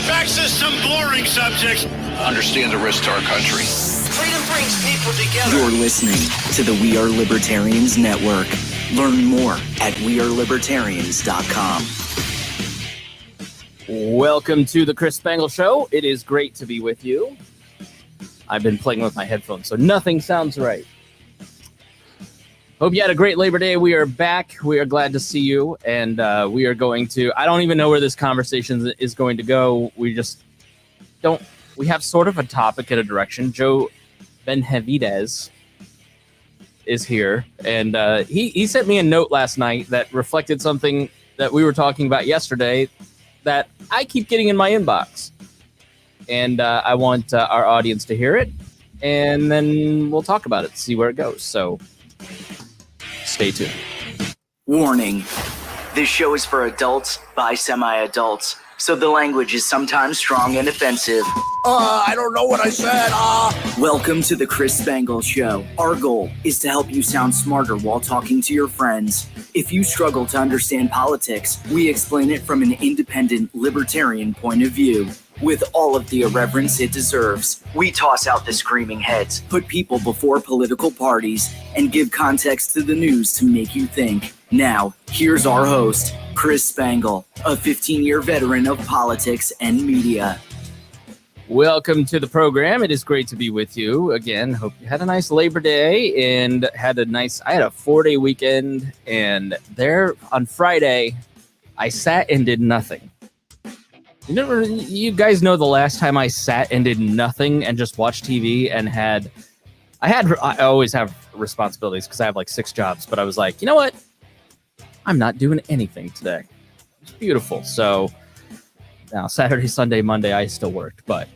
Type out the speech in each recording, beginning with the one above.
Anti-vaxxers, some boring subjects. Understand the risk to our country. Freedom brings people together. You're listening to the We Are Libertarians Network. Learn more at wearelibertarians.com. Welcome to the Chris Spangle Show. It is great to be with you. I've been playing with my headphones, so nothing sounds right. Hope you had a great Labor Day. We are back. We are glad to see you, and we are going to, I don't even know where this conversation is going to go. We just don't, we have sort of a topic and a direction. Joe Benavidez is here, and he sent me a note last night that reflected something that we were talking about yesterday that I keep getting in my inbox. And I want our audience to hear it, and then we'll talk about it, see where it goes. So stay tuned. Warning. This show is for adults by semi-adults, so the language is sometimes strong and offensive. I don't know what I said. Welcome to the Chris Spangle Show. Our goal is to help you sound smarter while talking to your friends. If you struggle to understand politics, we explain it from an independent libertarian point of view. With all of the irreverence it deserves, we toss out the screaming heads, put people before political parties, and give context to the news to make you think. Now, here's our host, Chris Spangle, a 15-year veteran of politics and media. Welcome to the program. It is great to be with you again. Hope you had a nice Labor Day and I had a 4-day weekend, and there on Friday, I sat and did nothing. You guys know the last time I sat and did nothing and just watched TV and I always have responsibilities because I have like 6 jobs, but I was like, you know what? I'm not doing anything today. It's beautiful. So now Saturday, Sunday, Monday, I still worked, but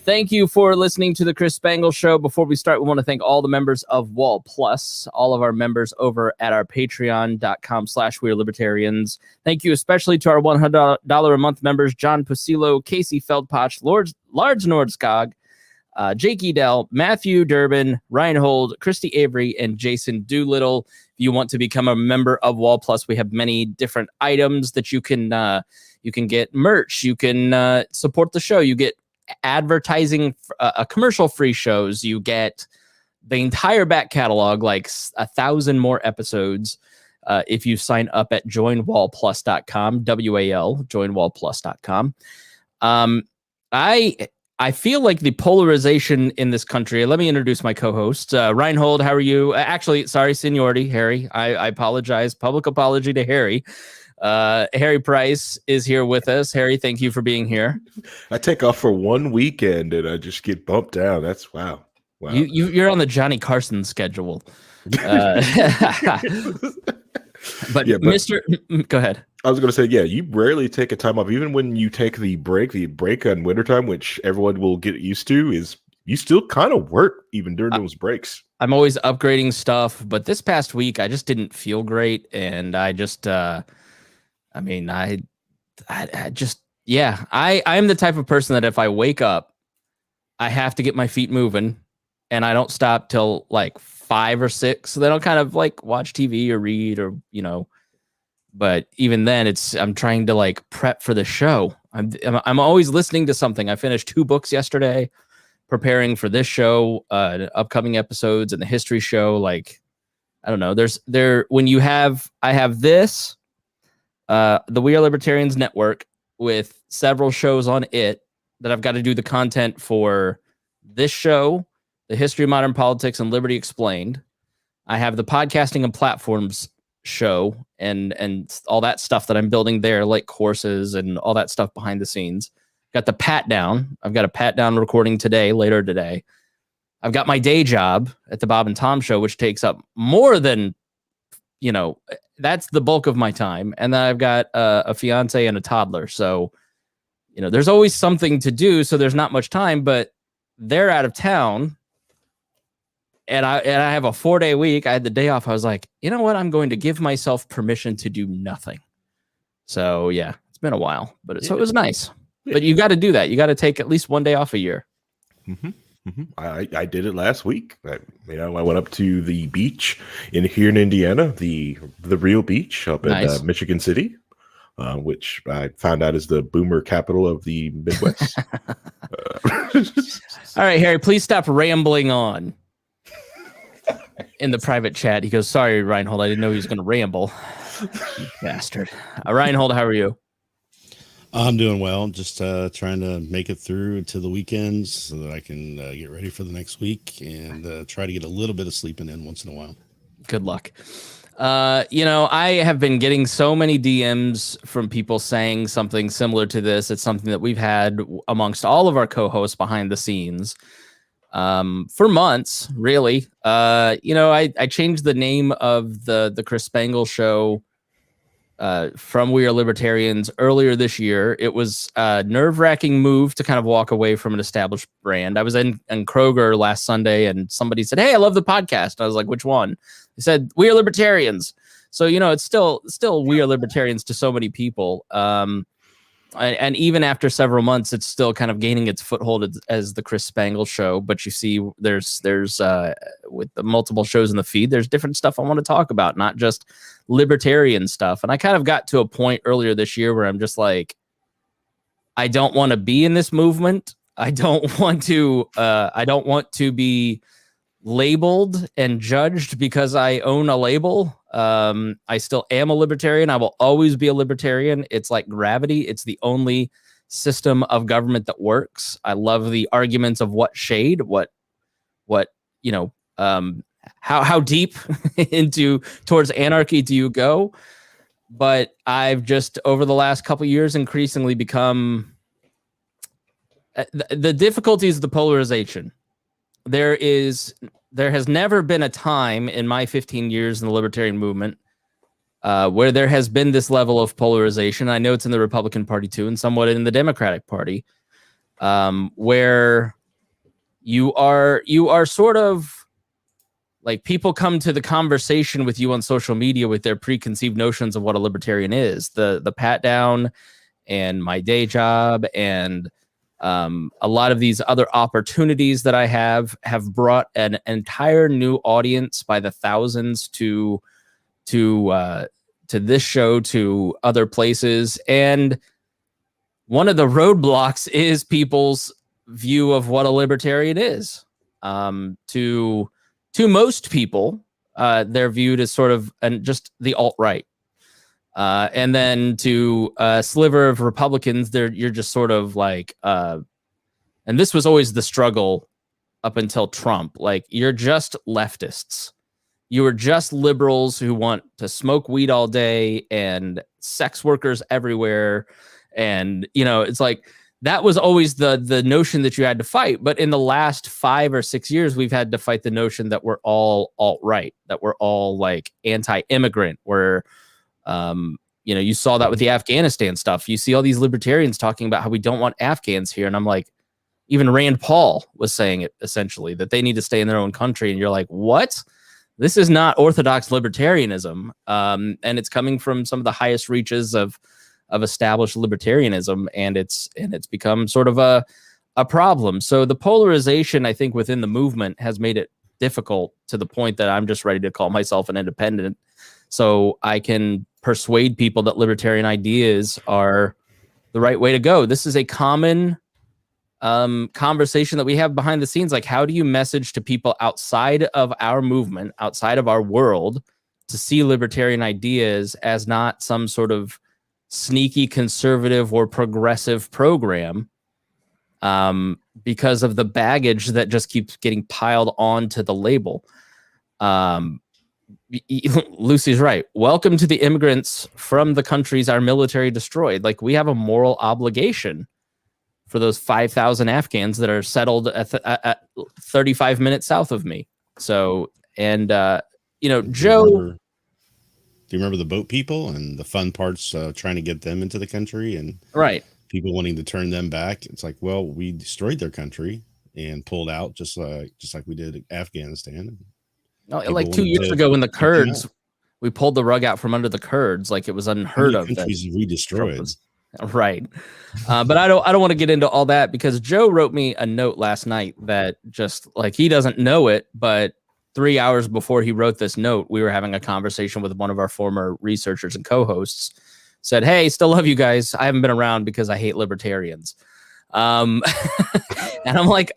thank you for listening to the Chris Spangle Show. Before we start, we want to thank all the members of Wall Plus, all of our members over at our patreon.com/wearelibertarians. Thank you especially to our $100 a month members, John Pusilo, Casey Feldpach, Lars Nordskog, Jake Edel, Matthew Durbin, Reinhold, Christy Avery, and Jason Doolittle. If you want to become a member of Wall Plus, we have many different items that you can get merch, you can support the show, you get advertising, commercial-free shows, you get the entire back catalog, like 1,000 more episodes, if you sign up at joinwallplus.com, WAL, joinwallplus.com. I feel like the polarization in this country. Let me introduce my co-host, Reinhold. How are you? Actually, sorry, seniority, Harry. I apologize. Public apology to Harry. Harry Price is here with us. Harry, thank you for being here. I take off for 1 weekend and I just get bumped down. That's wow. You're on the Johnny Carson schedule. But go ahead. I was going to say, yeah, you rarely take a time off. Even when you take the break on wintertime, which everyone will get used to, is you still kind of work even during those breaks. I'm always upgrading stuff, but this past week I just didn't feel great, and I just, I'm the type of person that if I wake up, I have to get my feet moving, and I don't stop till like 5 or 6. So then I'll kind of like watch TV or read or, but even then I'm trying to like prep for the show. I'm always listening to something. I finished 2 books yesterday, preparing for this show, upcoming episodes and the history show. Like, I don't know, I have this, the We Are Libertarians Network with several shows on it that I've got to do the content for this show, the history of modern politics and liberty explained. I have the podcasting and platforms show and all that stuff that I'm building there, like courses and all that stuff behind the scenes. Got the pat down. I've got a pat down recording later today. I've got my day job at the Bob and Tom Show, which takes up more than, that's the bulk of my time. And then I've got a fiance and a toddler. So, there's always something to do. So there's not much time, but they're out of town. And I have a 4-day week. I had the day off. I was like, you know what? I'm going to give myself permission to do nothing. So yeah, it's been a while, so it was nice. Yeah. But you got to do that. You got to take at least 1 day off a year. Mm-hmm. Mm-hmm. I did it last week. I went up to the beach here in Indiana, the real beach up in Michigan City. which I found out is the boomer capital of the Midwest. All right, Harry, please stop rambling on. In the private chat, he goes, "Sorry, Reinhold, I didn't know he was going to ramble." You bastard. Reinhold, how are you? I'm doing well. Just trying to make it through to the weekends so that I can get ready for the next week and try to get a little bit of sleeping in once in a while. Good luck. I have been getting so many DMs from people saying something similar to this. It's something that we've had amongst all of our co-hosts behind the scenes for months, really. I changed the name of the Chris Spangle show from We Are Libertarians earlier this year. It was a nerve-wracking move to kind of walk away from an established brand. I was in Kroger last Sunday and somebody said, "Hey, I love the podcast." I was like, "Which one?" They said, "We Are Libertarians." So, it's still We Are Libertarians to so many people. And even after several months, it's still kind of gaining its foothold as the Chris Spangle show. But you see, there's with the multiple shows in the feed, there's different stuff I want to talk about, not just libertarian stuff. And I kind of got to a point earlier this year where I'm just like, I don't want to be in this movement. I don't want to be labeled and judged because I own a label. I still am a libertarian. I will always be a libertarian. It's like gravity. It's the only system of government that works. I love the arguments of what shade, how deep towards anarchy do you go? But I've just over the last couple of years increasingly become the difficulties of the polarization. There has never been a time in my 15 years in the libertarian movement where there has been this level of polarization. I know it's in the Republican Party too, and somewhat in the Democratic Party, where you are sort of like people come to the conversation with you on social media with their preconceived notions of what a libertarian is. The pat down and my day job and a lot of these other opportunities that I have brought an entire new audience by the thousands to this show, to other places. And one of the roadblocks is people's view of what a libertarian is. To most people, they're viewed as sort of just the alt-right. And then to a sliver of Republicans, you're just sort of like, and this was always the struggle up until Trump. Like, you're just leftists. You are just liberals who want to smoke weed all day and sex workers everywhere. And, it's like, that was always the notion that you had to fight. But in the last 5 or 6 years, we've had to fight the notion that we're all alt-right, that we're all like anti-immigrant, we're, you saw that with the Afghanistan stuff. You see all these libertarians talking about how we don't want Afghans here. And I'm like, even Rand Paul was saying it essentially, that they need to stay in their own country. And you're like, what? This is not orthodox libertarianism. And it's coming from some of the highest reaches of established libertarianism. And it's become sort of a problem. So the polarization, I think, within the movement has made it difficult to the point that I'm just ready to call myself an independent, so I can persuade people that libertarian ideas are the right way to go. This is a common conversation that we have behind the scenes. Like, how do you message to people outside of our movement, outside of our world, to see libertarian ideas as not some sort of sneaky conservative or progressive program, because of the baggage that just keeps getting piled onto the label. Lucy's right. Welcome to the immigrants from the countries our military destroyed. Like, we have a moral obligation for those 5,000 Afghans that are settled at 35 minutes south of me. So, and Joe, do you remember the boat people and the fun parts, trying to get them into the country and right, people wanting to turn them back? It's like, well, we destroyed their country and pulled out just like we did Afghanistan. No, like 2 years ago when the Kurds, we pulled the rug out from under the Kurds, like it was unheard of. Countries we destroyed. Right. But I don't want to get into all that, because Joe wrote me a note last night that just like, he doesn't know it, but 3 hours before he wrote this note, we were having a conversation with one of our former researchers and co-hosts said, "Hey, still love you guys. I haven't been around because I hate libertarians." And I'm like,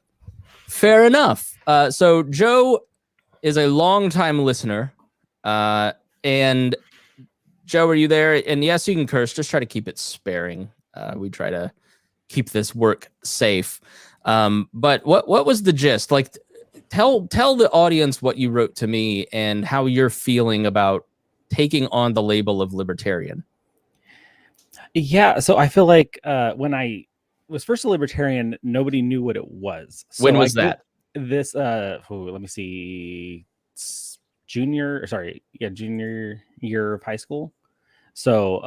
fair enough. So Joe is a longtime listener. And Joe, are you there? And yes, you can curse. Just try to keep it sparing. We try to keep this work safe. But what was the gist? Like, tell the audience what you wrote to me and how you're feeling about taking on the label of libertarian. Yeah, so I feel like when I was first a libertarian, nobody knew what it was. So when was that? This let me see, junior year of high school. So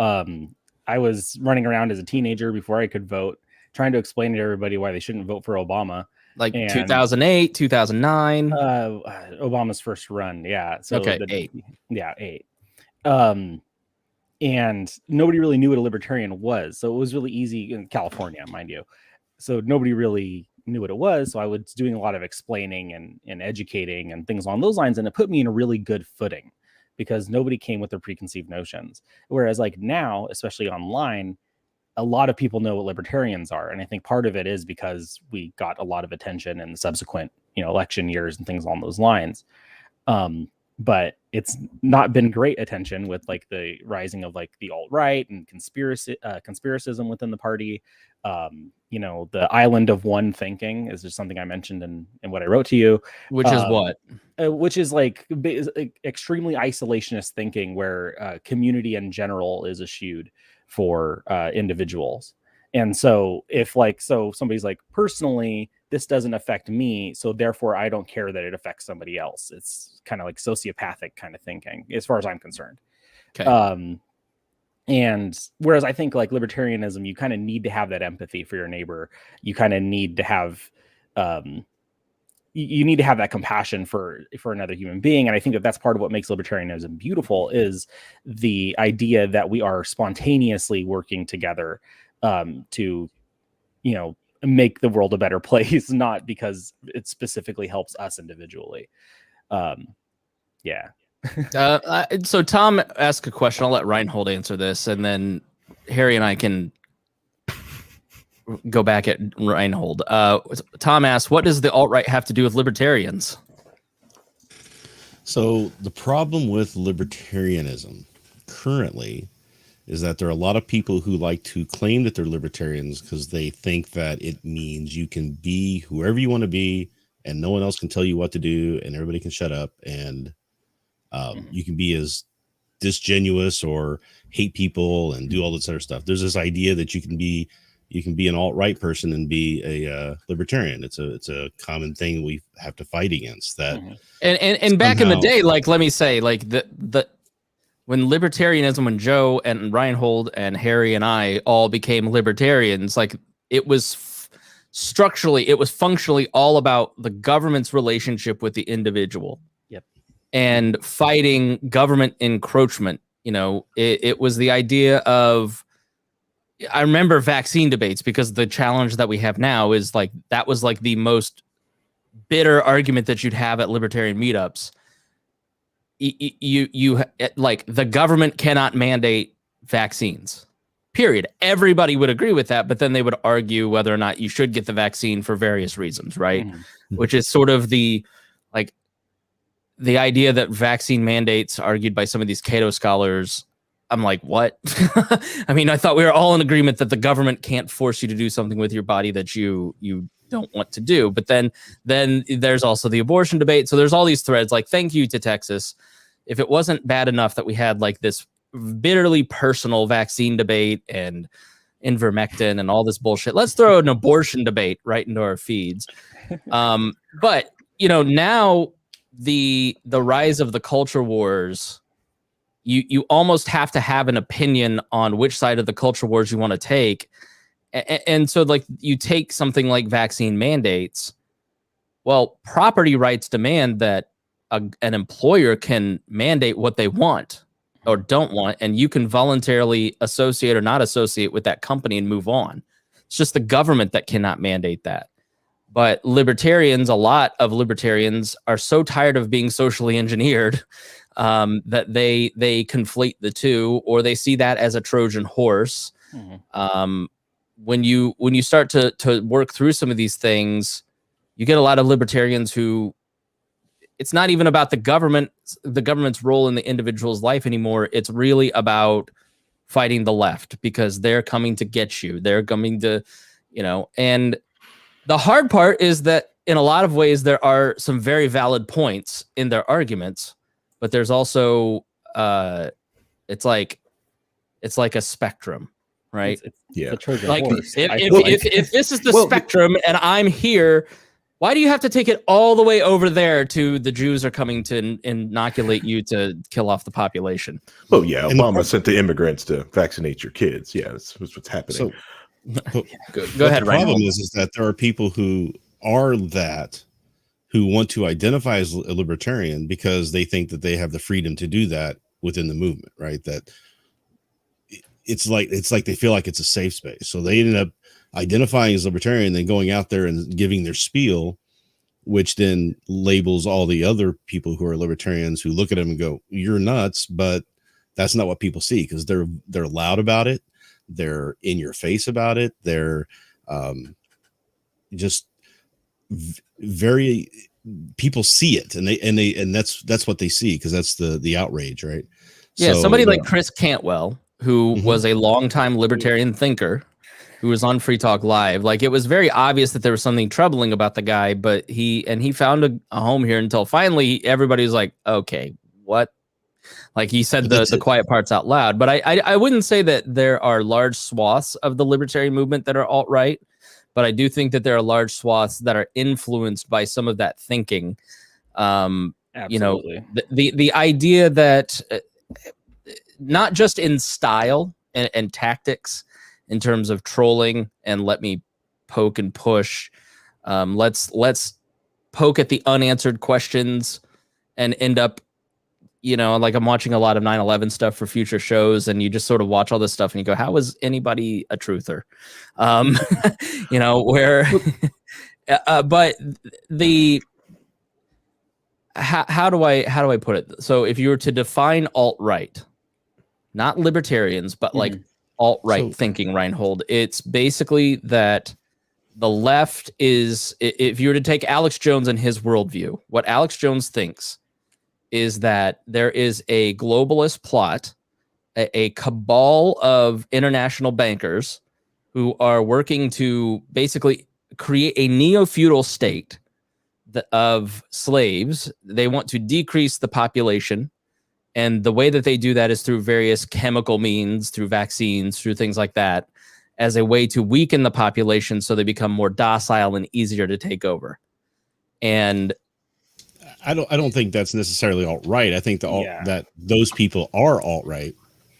I was running around as a teenager before I could vote, trying to explain to everybody why they shouldn't vote for Obama. Like 2008, 2009. Obama's first run, yeah. So okay, 8. Yeah, 8. And nobody really knew what a libertarian was. So it was really easy in California, mind you. So nobody really knew what it was. So I was doing a lot of explaining and educating and things along those lines. And it put me in a really good footing because nobody came with their preconceived notions. Whereas like now, especially online, a lot of people know what libertarians are. And I think part of it is because we got a lot of attention in the subsequent, election years and things along those lines. But it's not been great attention with like the rising of like the alt-right and conspiracism within the party. The island of one thinking is just something I mentioned in what I wrote to you. Which is what? Which is like extremely isolationist thinking where community in general is eschewed for individuals. And so if somebody's like, personally, this doesn't affect me, so therefore I don't care that it affects somebody else. It's kind of like sociopathic kind of thinking, as far as I'm concerned. Okay. And whereas I think like libertarianism, you kind of need to have that empathy for your neighbor. You kind of need to have, you need to have that compassion for another human being. And I think that's part of what makes libertarianism beautiful is the idea that we are spontaneously working together to, make the world a better place, not because it specifically helps us individually. Yeah. So Tom asked a question. I'll let Reinhold answer this, and then Harry and I can go back at Reinhold. Tom asked, what does the alt-right have to do with libertarians? So the problem with libertarianism currently is that there are a lot of people who like to claim that they're libertarians because they think that it means you can be whoever you want to be and no one else can tell you what to do and everybody can shut up and you can be as disingenuous or hate people and do all this other stuff. There's this idea that you can be an alt-right person and be a libertarian. It's a common thing we have to fight against that. And back in the day, like, let me say, like when libertarianism, when Joe and Reinhold and Harry and I all became libertarians, like it was structurally, it was functionally all about the government's relationship with the individual. Yep. And fighting government encroachment. It was the idea of, I remember vaccine debates because the challenge that we have now is like, that was like the most bitter argument that you'd have at libertarian meetups. You like the government cannot mandate vaccines, period. Everybody would agree with that, but then they would argue whether or not you should get the vaccine for various reasons, right? Mm-hmm. Which is sort of the idea that vaccine mandates argued by some of these Cato scholars. I'm like, what? I mean, I thought we were all in agreement that the government can't force you to do something with your body that you don't want to do. But then there's also the abortion debate. So there's all these threads. Like, thank you to Texas. If it wasn't bad enough that we had like this bitterly personal vaccine debate and ivermectin and all this bullshit, let's throw an abortion debate right into our feeds. But now the rise of the culture wars, you almost have to have an opinion on which side of the culture wars you want to take. And so like you take something like vaccine mandates. Well, property rights demand that an employer can mandate what they want or don't want, and you can voluntarily associate or not associate with that company and move on. It's just the government that cannot mandate that. But libertarians, a lot of libertarians are so tired of being socially engineered that they conflate the two, or they see that as a Trojan horse. When you start to work through some of these things, you get a lot of libertarians who, it's not even about the government's role in the individual's life anymore. It's really about fighting the left, because they're coming to get you. They're coming to, and the hard part is that in a lot of ways, there are some very valid points in their arguments, but there's also, it's like a spectrum, right? It's like horse, if this is the spectrum and I'm here, why do you have to take it all the way over there to the Jews are coming to inoculate you to kill off the population? Oh yeah, Obama sent the immigrants to vaccinate your kids. Yeah, that's what's happening. So, go ahead. The problem is that there are people who want to identify as a libertarian because they think that they have the freedom to do that within the movement, right? That it's like they feel like it's a safe space, so they ended up identifying as libertarian, then going out there and giving their spiel, which then labels all the other people who are libertarians who look at them and go, "You're nuts," but that's not what people see, because they're loud about it, they're in your face about it, they're just very, people see it, and that's what they see, because that's the outrage, right? Yeah, so, somebody like Chris Cantwell, who was a longtime libertarian thinker, who was on Free Talk Live. Like, it was very obvious that there was something troubling about the guy, but he found a home here until finally everybody was like, okay, what? Like, he said the quiet parts out loud. But I wouldn't say that there are large swaths of the libertarian movement that are alt-right, but I do think that there are large swaths that are influenced by some of that thinking. Absolutely. The idea that not just in style and tactics, in terms of trolling and let me poke and push, let's poke at the unanswered questions and end up, like, I'm watching a lot of 9/11 stuff for future shows, and you just sort of watch all this stuff and you go, how is anybody a truther? But how do I put it? So if you were to define alt-right, not libertarians, but like alt-right thinking, Reinhold, it's basically that the left is, if you were to take Alex Jones and his worldview, what Alex Jones thinks is that there is a globalist plot, a cabal of international bankers who are working to basically create a neo-feudal state of slaves. They want to decrease the population. And the way that they do that is through various chemical means, through vaccines, through things like that, as a way to weaken the population so they become more docile and easier to take over. And I don't think that's necessarily alt-right. I think that those people are alt-right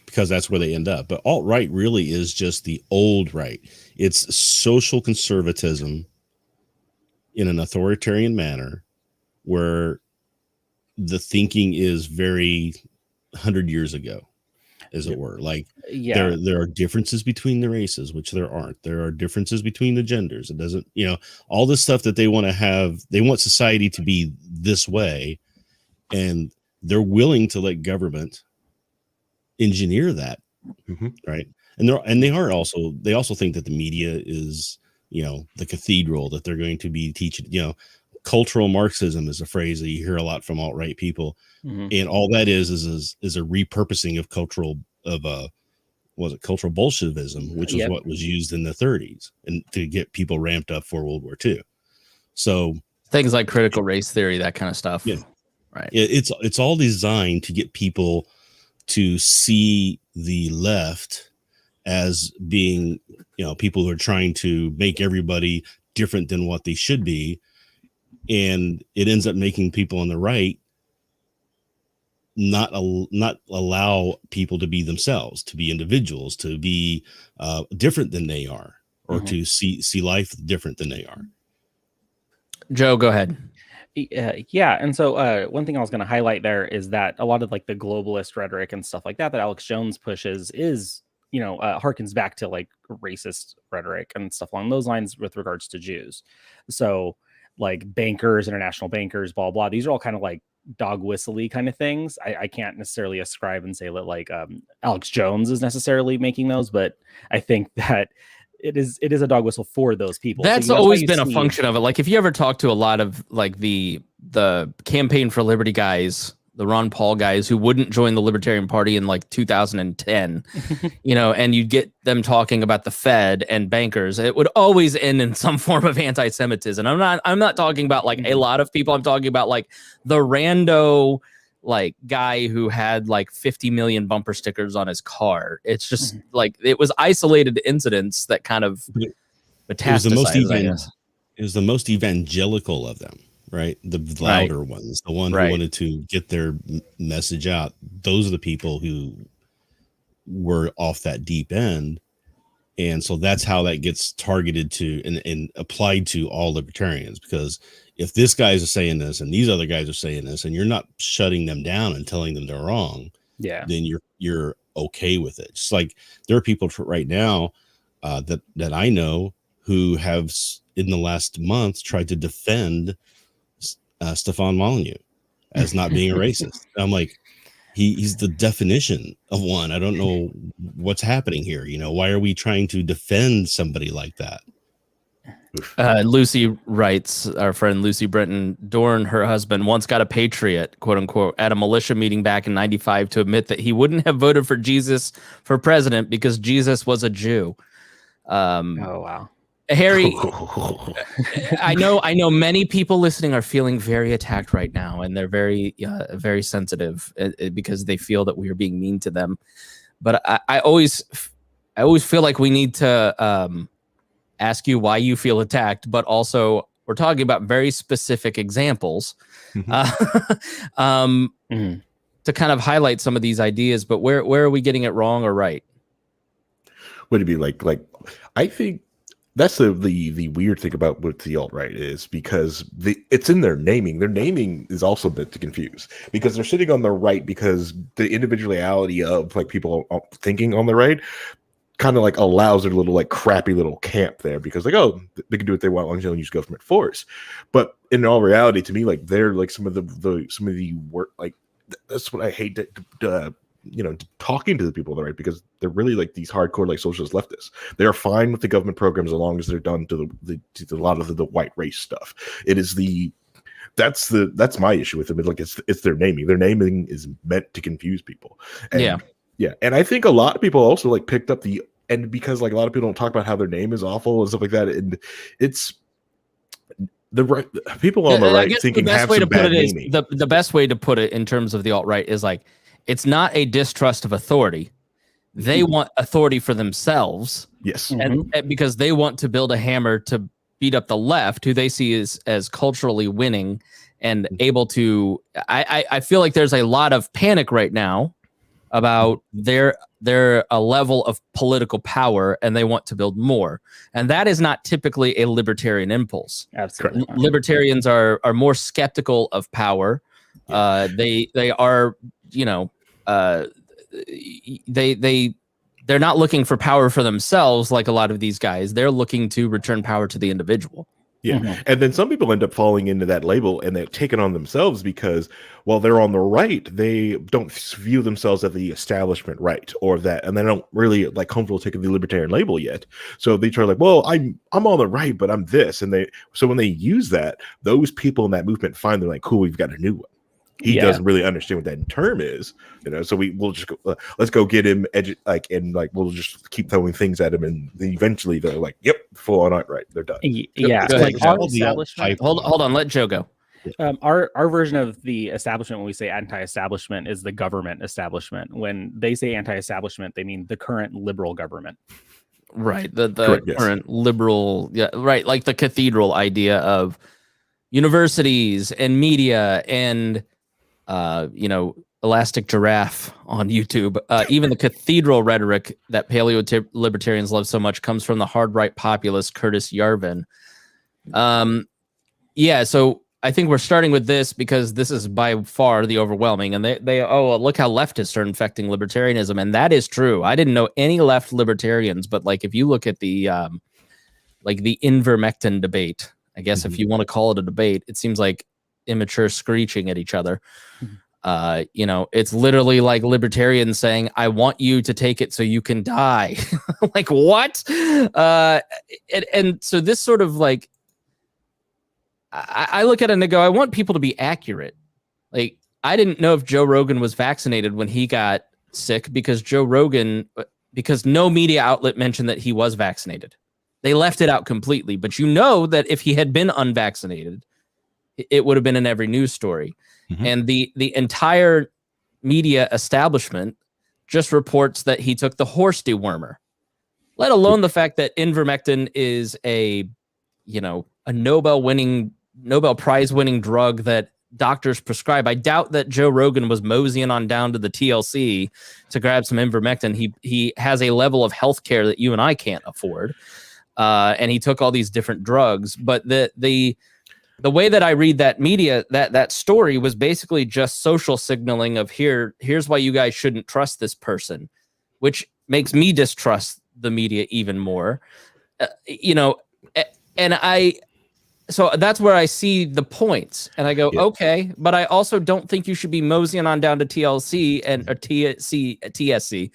because that's where they end up. But alt-right really is just the old right. It's social conservatism in an authoritarian manner, where the thinking is very 100 years ago, as it were. Like, there are differences between the races, which there aren't. There are differences between the genders. It doesn't, all this stuff that they want to have. They want society to be this way, and they're willing to let government engineer that, right? And they also think that the media is, the cathedral that they're going to be teaching. Cultural Marxism is a phrase that you hear a lot from alt-right people, and all that is a repurposing of cultural Bolshevism, which was what was used in the 30s and to get people ramped up for World War II. So things like critical race theory, that kind of stuff. Yeah, right. It's all designed to get people to see the left as being, people who are trying to make everybody different than what they should be. And it ends up making people on the right not allow people to be themselves, to be individuals, to be different than they are, or to see life different than they are. Joe, go ahead. Yeah, and so one thing I was going to highlight there is that a lot of like the globalist rhetoric and stuff like that Alex Jones pushes is, harkens back to like racist rhetoric and stuff along those lines with regards to Jews. So like bankers, international bankers, blah, blah. These are all kind of like dog whistly kind of things. I can't necessarily ascribe and say that like Alex Jones is necessarily making those, but I think that it is a dog whistle for those people. That's So always been a function of it. Like if you ever talk to a lot of like the Campaign for Liberty guys, the Ron Paul guys who wouldn't join the Libertarian Party in like 2010, and you'd get them talking about the Fed and bankers, it would always end in some form of anti-Semitism. I'm not talking about like a lot of people. I'm talking about like the rando like guy who had like 50 million bumper stickers on his car. It's just like it was isolated incidents that kind of metastasized. It was the most evangelical of them, right? The louder ones, the one who wanted to get their message out. Those are the people who were off that deep end. And so that's how that gets targeted to and applied to all libertarians, because if this guy's saying this and these other guys are saying this and you're not shutting them down and telling them they're wrong, then you're okay with it. Just like there are people right now that I know who have in the last month tried to defend Stefan Molyneux as not being a racist. I'm like, he's the definition of one. I don't know what's happening here. Why are we trying to defend somebody like that? Lucy writes, our friend Lucy Brenton Dorn, her husband, once got a patriot, quote unquote, at a militia meeting back in '95 to admit that he wouldn't have voted for Jesus for president because Jesus was a Jew. Oh, wow. Harry, I know many people listening are feeling very attacked right now, and they're very, very sensitive because they feel that we are being mean to them. But I always feel like we need to ask you why you feel attacked, but also we're talking about very specific examples to kind of highlight some of these ideas. But where are we getting it wrong or right? Would it be like I think that's the weird thing about what the alt-right is, because it's in their naming. Their naming is also a bit to confuse, because they're sitting on the right because the individuality of like people thinking on the right kind of like allows their little like crappy little camp there, because like, oh, they can do what they want as long as you don't use government force. But in all reality, to me, like they're like some of the work, like that's what I hate talking to the people on the right, because they're really like these hardcore like socialist leftists. They are fine with the government programs as long as they're done to a lot of the white race stuff. It is that's my issue with them. Like it's their naming. Their naming is meant to confuse people. And, yeah, and I think a lot of people also like picked up and because like a lot of people don't talk about how their name is awful and stuff like that, and it's the right people on the right thinking have some bad naming. The best way to put it in terms of the alt-right is like, it's not a distrust of authority. They want authority for themselves. Yes. And because they want to build a hammer to beat up the left, who they see as culturally winning and able to. I feel like there's a lot of panic right now about their a level of political power, and they want to build more. And that is not typically a libertarian impulse. Absolutely. Libertarians are more skeptical of power. They are, they're not looking for power for themselves like a lot of these guys. They're looking to return power to the individual. Yeah. And then some people end up falling into that label and they take it on themselves because, while they're on the right, they don't view themselves as the establishment right or that, and they don't really like comfortable taking the libertarian label yet. So they try like, well, I'm on the right, but I'm this. And so when they use that, those people in that movement find they're like, cool, we've got a new one. He doesn't really understand what that term is, so we'll just go, let's go get him we'll just keep throwing things at him, and then eventually they're like, yep, full on alt-right, they're done. Yeah, like our establishment. Hold on, let Joe go. Our version of the establishment, when we say anti-establishment, is the government establishment. When they say anti-establishment, they mean the current liberal government. Right, the correct, current liberal, right, like the cathedral idea of universities and media and elastic giraffe on YouTube. Even the cathedral rhetoric that paleo libertarians love so much comes from the hard right populist Curtis Yarvin. So I think we're starting with this because this is by far the overwhelming, and they look how leftists are infecting libertarianism, and that is true. I didn't know any left libertarians, but like if you look at the like the ivermectin debate, I guess if you want to call it a debate, it seems like immature screeching at each other. You know, it's literally like libertarians saying, I want you to take it so you can die. Like, what? And so this sort of like, I look at it and I go, I want people to be accurate. Like, I didn't know if Joe Rogan was vaccinated when he got sick because no media outlet mentioned that he was vaccinated. They left it out completely. But you know that if he had been unvaccinated, it would have been in every news story. Mm-hmm. And the entire media establishment just reports that he took the horse dewormer, let alone the fact that ivermectin is a Nobel Prize winning drug that doctors prescribe. I doubt that Joe Rogan was moseying on down to the TLC to grab some ivermectin. He has a level of healthcare that you and I can't afford. And he took all these different drugs, but the way that I read that media, that story was basically just social signaling of here's why you guys shouldn't trust this person, which makes me distrust the media even more. So that's where I see the points and I go, okay, but I also don't think you should be moseying on down to TLC and or TSC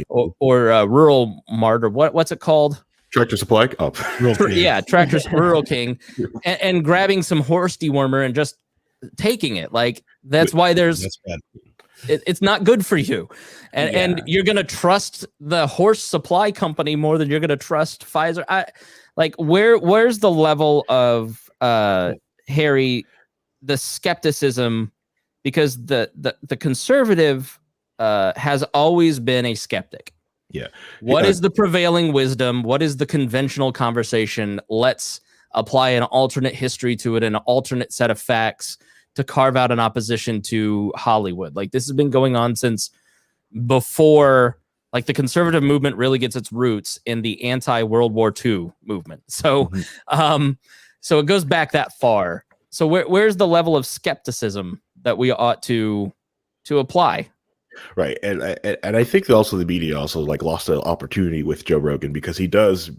or Rural Mart or what's it called? Tractor Supply. Oh, yeah, Rural King, and grabbing some horse dewormer and just taking it. Like that's why that's bad. It's not good for you, and you're gonna trust the horse supply company more than you're gonna trust Pfizer. Where's the level of Harry, the skepticism, because the conservative has always been a skeptic. Yeah. What is the prevailing wisdom? What is the conventional conversation? Let's apply an alternate history to it, an alternate set of facts to carve out an opposition to Hollywood. Like this has been going on since before, like the conservative movement really gets its roots in the anti-World War II movement. So, so it goes back that far. So where's the level of skepticism that we ought to apply? Right, and I think that also the media also like lost an opportunity with Joe Rogan because he does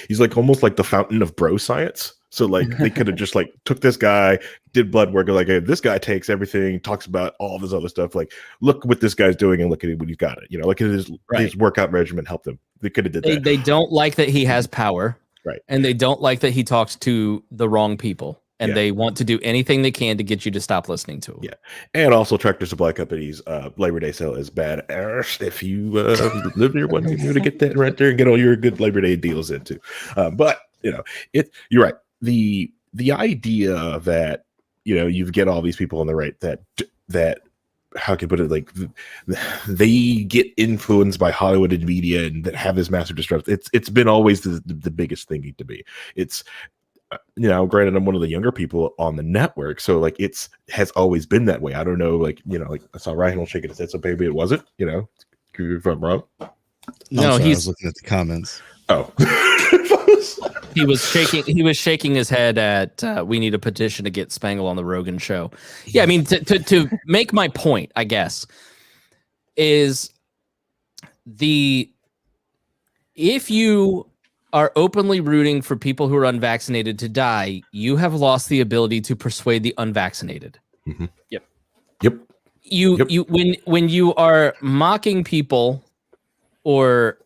he's like almost like the fountain of bro science. So like they could have just like took this guy, did blood work, like hey, this guy takes everything, talks about all this other stuff. Like look what this guy's doing and look at what he's got it. Look at his workout regimen helped him. They could have did that. They don't like that he has power, right? And they don't like that he talks to the wrong people. And they want to do anything they can to get you to stop listening to them. Yeah. And also Tractor Supply Company's Labor Day sale is bad. If you live near one, you're going to get that right there and get all your good Labor Day deals into. But, you're right. The idea that, you get all these people on the right that how can I put it, like they get influenced by Hollywood and media and that have this massive disruption. It's been always the biggest thing to be. It's, granted, I'm one of the younger people on the network, so like has always been that way. I don't know, like I saw Reinhold shaking his head, so maybe it wasn't. If I'm wrong. No, I was looking at the comments. Oh, he was shaking his head at. We need a petition to get Spangle on the Rogan show. Yeah, I mean to make my point, I guess, is if you are openly rooting for people who are unvaccinated to die, you have lost the ability to persuade the unvaccinated. Mm-hmm. Yep. When you are mocking people or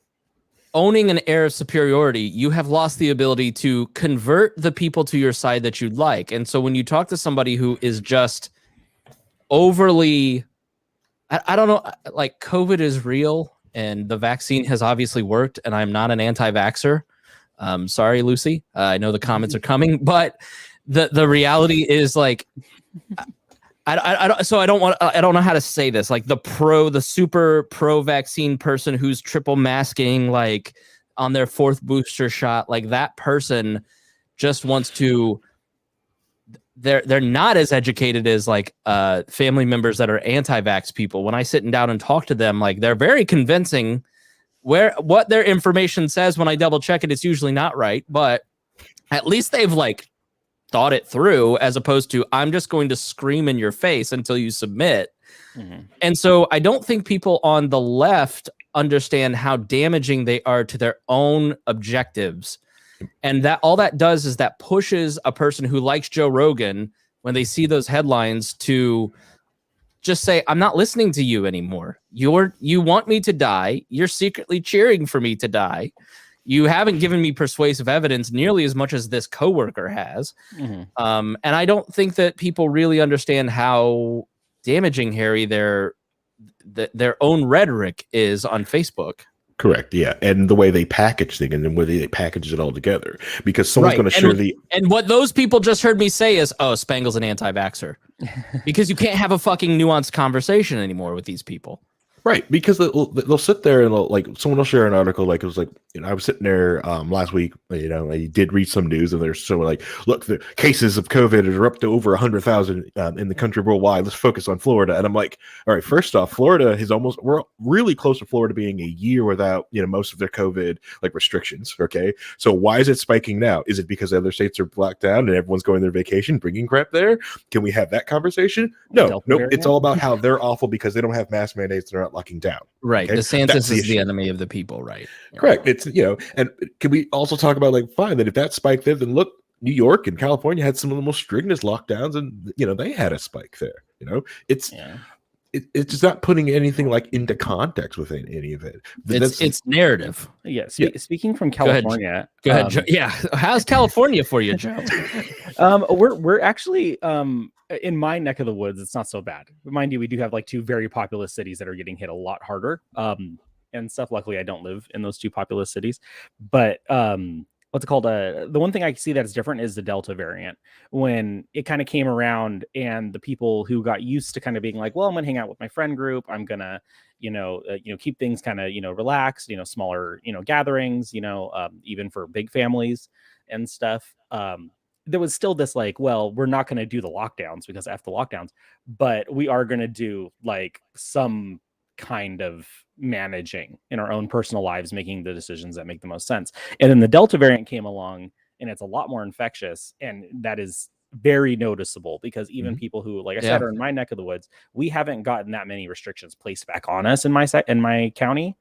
owning an air of superiority, you have lost the ability to convert the people to your side that you'd like. And so when you talk to somebody who is just overly, I don't know, like COVID is real and the vaccine has obviously worked and I'm not an anti-vaxxer. Sorry, Lucy. I know the comments are coming, but the reality is like, I don't know how to say this. Like the super pro vaccine person who's triple masking, like on their fourth booster shot, like that person just wants to, they're not as educated as like family members that are anti-vax people. When I sit down and talk to them, like they're very convincing what their information says. When I double check it, it's usually not right, but at least they've like thought it through, as opposed to I'm just going to scream in your face until you submit. Mm-hmm. And so I don't think people on the left understand how damaging they are to their own objectives. And that all that does is that pushes a person who likes Joe Rogan when they see those headlines to just say, I'm not listening to you anymore. You want me to die. You're secretly cheering for me to die. You haven't given me persuasive evidence nearly as much as this coworker has. Mm-hmm. And I don't think that people really understand how damaging, Harry, their own rhetoric is on Facebook. Correct. Yeah. And the way they package things and the way they package it all together, because someone's going to share and what those people just heard me say is, oh, Spangle's an anti-vaxxer, because you can't have a fucking nuanced conversation anymore with these people. Right, because they'll sit there and like someone will share an article, like it was like, I was sitting there last week, I did read some news, and they're so like, look, the cases of COVID are up to over 100,000 in the country worldwide. Let's focus on Florida. And I'm like, all right, first off, Florida we're really close to Florida being a year without most of their COVID like restrictions. Okay, so why is it spiking now? Is it because other states are locked down and everyone's going their vacation, bringing crap there? Can we have that conversation? No, nope. It's all about how they're awful because they don't have mask mandates. They're not locking down. Right. Okay? DeSantis is the enemy of the people. Right. Correct. It's, and can we also talk about like, fine, that if that spike there, then look, New York and California had some of the most strictest lockdowns, and they had a spike there. It's just not putting anything like into context with any of it. It's narrative. Yeah. Speaking from California, go ahead. Joe. Yeah. How's California for you, Joe? We're actually in my neck of the woods. It's not so bad. But mind you, we do have like two very populous cities that are getting hit a lot harder. And stuff. Luckily, I don't live in those two populous cities, but what's it called? The one thing I see that is different is the Delta variant. When it kind of came around, and the people who got used to kind of being like, well, I'm gonna hang out with my friend group. I'm gonna, keep things kind of, relaxed, smaller, gatherings, even for big families and stuff. There was still this like, well, we're not going to do the lockdowns because F the lockdowns, but we are going to do like some kind of managing in our own personal lives, making the decisions that make the most sense. And then the Delta variant came along, and it's a lot more infectious, and that is very noticeable because even people who, like I said, are in my neck of the woods, we haven't gotten that many restrictions placed back on us in my county,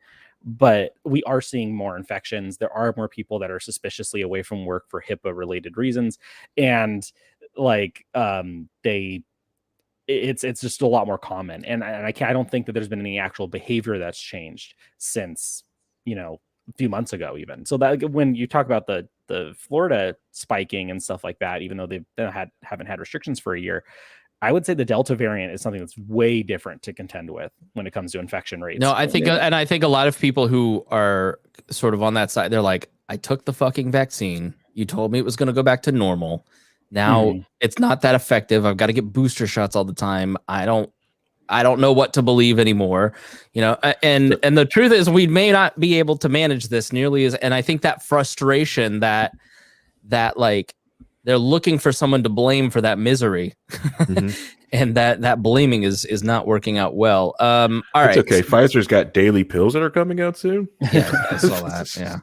but we are seeing more infections. There are more people that are suspiciously away from work for HIPAA related reasons, and like it's just a lot more common. And I don't think that there's been any actual behavior that's changed since, a few months ago, even. So that when you talk about the Florida spiking and stuff like that, even though they haven't had restrictions for a year, I would say the Delta variant is something that's way different to contend with when it comes to infection rates. No, I think a lot of people who are sort of on that side, they're like, I took the fucking vaccine. You told me it was going to go back to normal. Now it's not that effective. I've got to get booster shots all the time. I don't know what to believe anymore, and the truth is we may not be able to manage this nearly as, and I think that frustration that like they're looking for someone to blame for that misery, and that blaming is not working out well. All right. It's okay. Pfizer's got daily pills that are coming out soon. Yeah, I saw that. Yeah.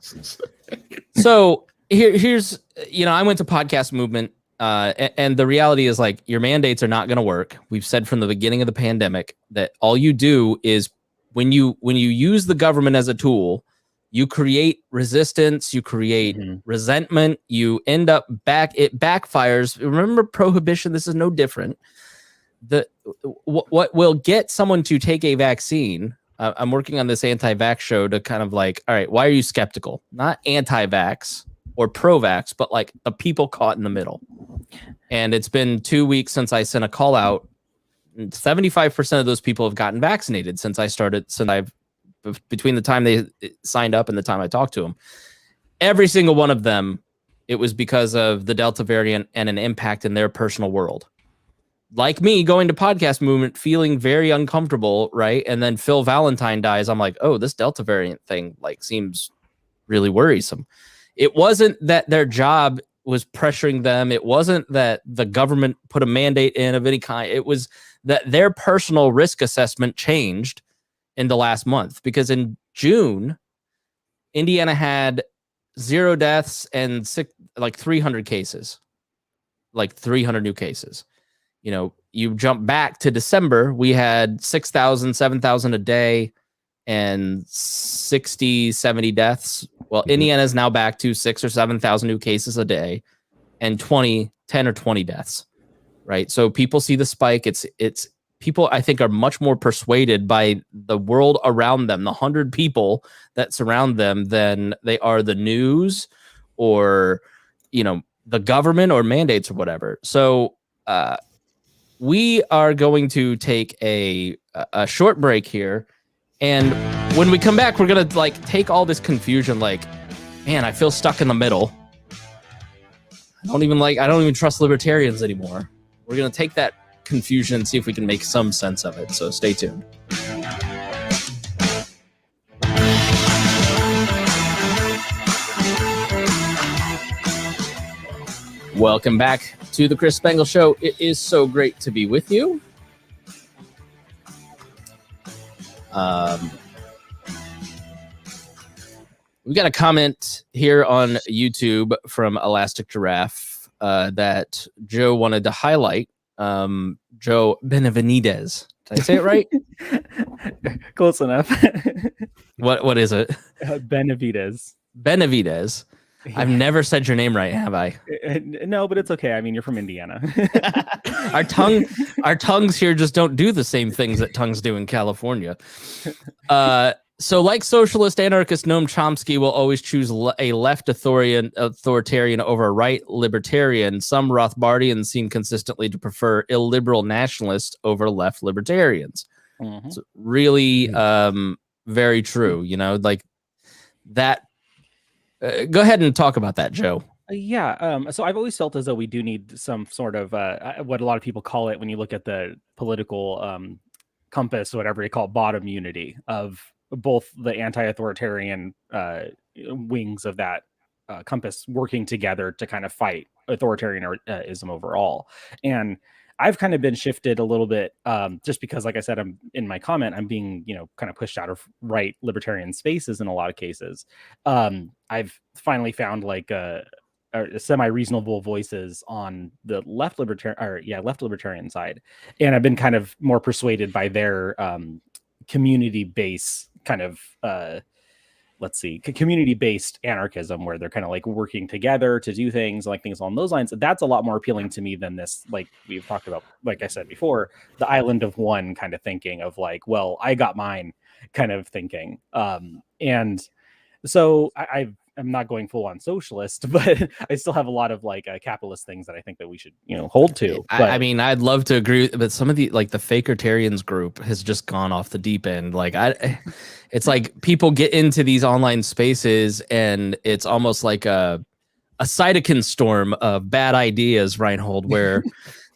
So here's, I went to Podcast Movement. And the reality is, like, your mandates are not going to work. We've said from the beginning of the pandemic that all you do is when you use the government as a tool, you create resistance, you create resentment, you end up it backfires. Remember prohibition? This is no different. What will get someone to take a vaccine? I'm working on this anti-vax show to kind of like, all right, why are you skeptical? Not anti-vax or pro-vax, but like the people caught in the middle. And it's been 2 weeks since I sent a call out. 75% of those people have gotten vaccinated between the time they signed up and the time I talked to them. Every single one of them, it was because of the Delta variant and an impact in their personal world. Like me going to Podcast Movement, feeling very uncomfortable, right? And then Phil Valentine dies. I'm like, oh, this Delta variant thing like seems really worrisome. It wasn't that their job was pressuring them. It wasn't that the government put a mandate in of any kind. It was that their personal risk assessment changed in the last month, because in June, Indiana had 0 deaths and 300 cases, like 300 new cases. You jump back to December, we had 6,000, 7,000 a day and 60, 70 deaths. Well, Indiana is now back to 6,000 or 7,000 new cases a day and 10 or 20 deaths. right? So people see the spike. It's people, I think, are much more persuaded by the world around them, the 100 people that surround them, than they are the news or, the government or mandates or whatever. So we are going to take a short break here. And when we come back, we're going to take all this confusion. Man, I feel stuck in the middle. I don't even trust libertarians anymore. We're going to take that confusion and see if we can make some sense of it. So stay tuned. Welcome back to the Chris Spangle Show. It is so great to be with you. We got a comment here on YouTube from Elastic Giraffe that Joe wanted to highlight. Joe Benavidez. Did I say it right? Close enough. What is it? Benavidez. Benavidez. Yeah. I've never said your name right, have I? No, but it's okay. I mean, you're from Indiana. Our tongues here just don't do the same things that tongues do in California. So like socialist anarchist Noam Chomsky will always choose a left authoritarian over a right libertarian, some Rothbardians seem consistently to prefer illiberal nationalists over left libertarians. Mm-hmm. It's really very true, that. Go ahead and talk about that, Joe. So I've always felt as though we do need some sort of what a lot of people call it when you look at the political compass, whatever you call it, bottom unity of both the anti-authoritarian wings of that compass working together to kind of fight authoritarianism overall. And I've kind of been shifted a little bit just because, like I said, I'm in my comment, I'm being, kind of pushed out of right libertarian spaces in a lot of cases. I've finally found semi-reasonable voices on the left libertarian side. And I've been kind of more persuaded by their community-based kind of community-based anarchism, where they're kind of working together to do things, things along those lines. That's a lot more appealing to me than this, we've talked about, like I said before, the island of one kind of thinking of well, I got mine kind of thinking. And so I'm not going full on socialist, but I still have a lot of capitalist things that I think that we should, hold to. But, I mean, I'd love to agree, but some of the the Fakertarians group has just gone off the deep end. It's like people get into these online spaces and it's almost like a cytokine storm of bad ideas, Reinhold, where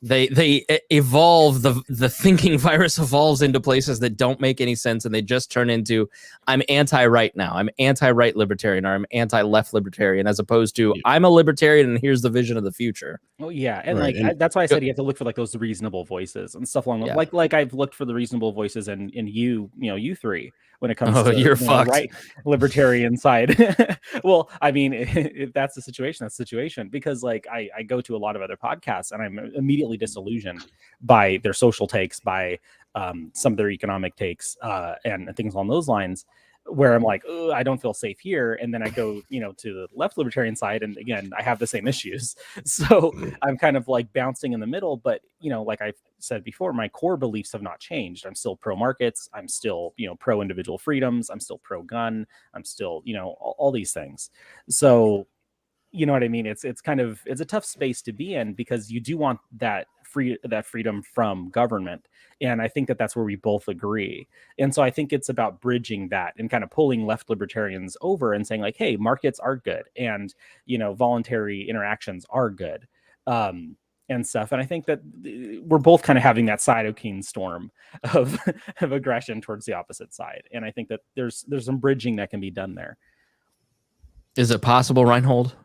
they evolve, the thinking virus evolves into places that don't make any sense, and they just turn into, I'm anti-right now, I'm anti-right libertarian, or I'm anti-left libertarian, as opposed to I'm a libertarian and here's the vision of the future. Oh yeah, and that's why I said you have to look for those reasonable voices and stuff along like I've looked for the reasonable voices in you three when it comes to you're fucked. Right libertarian side. Well, I mean, if that's the situation, that's the situation, because I go to a lot of other podcasts and I'm immediately disillusioned by their social takes, by some of their economic takes and things along those lines, where I'm I don't feel safe here. And then I go, to the left libertarian side, and again, I have the same issues. So I'm kind of bouncing in the middle. But, like I've said before, my core beliefs have not changed. I'm still pro markets. I'm still, pro individual freedoms. I'm still pro gun. I'm still, all these things. So, you know what I mean? It's a tough space to be in, because you do want that freedom from government. And I think that that's where we both agree. And so I think it's about bridging that and kind of pulling left libertarians over and saying hey, markets are good. And, voluntary interactions are good. And stuff. And I think that we're both kind of having that cytokine storm of aggression towards the opposite side. And I think that there's some bridging that can be done there. Is it possible, Reinhold?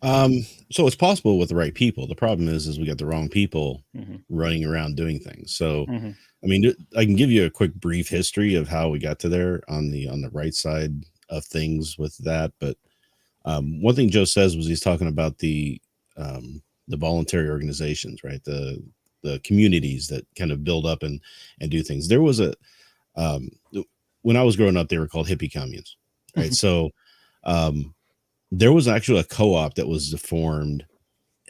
So it's possible with the right people. The problem is we got the wrong people running around doing things. So, I mean, I can give you a quick brief history of how we got to there on the right side of things with that. But one thing Joe says was he's talking about the voluntary organizations, right? The communities that kind of build up and do things. There was when I was growing up, they were called hippie communes, right? So, there was actually a co-op that was formed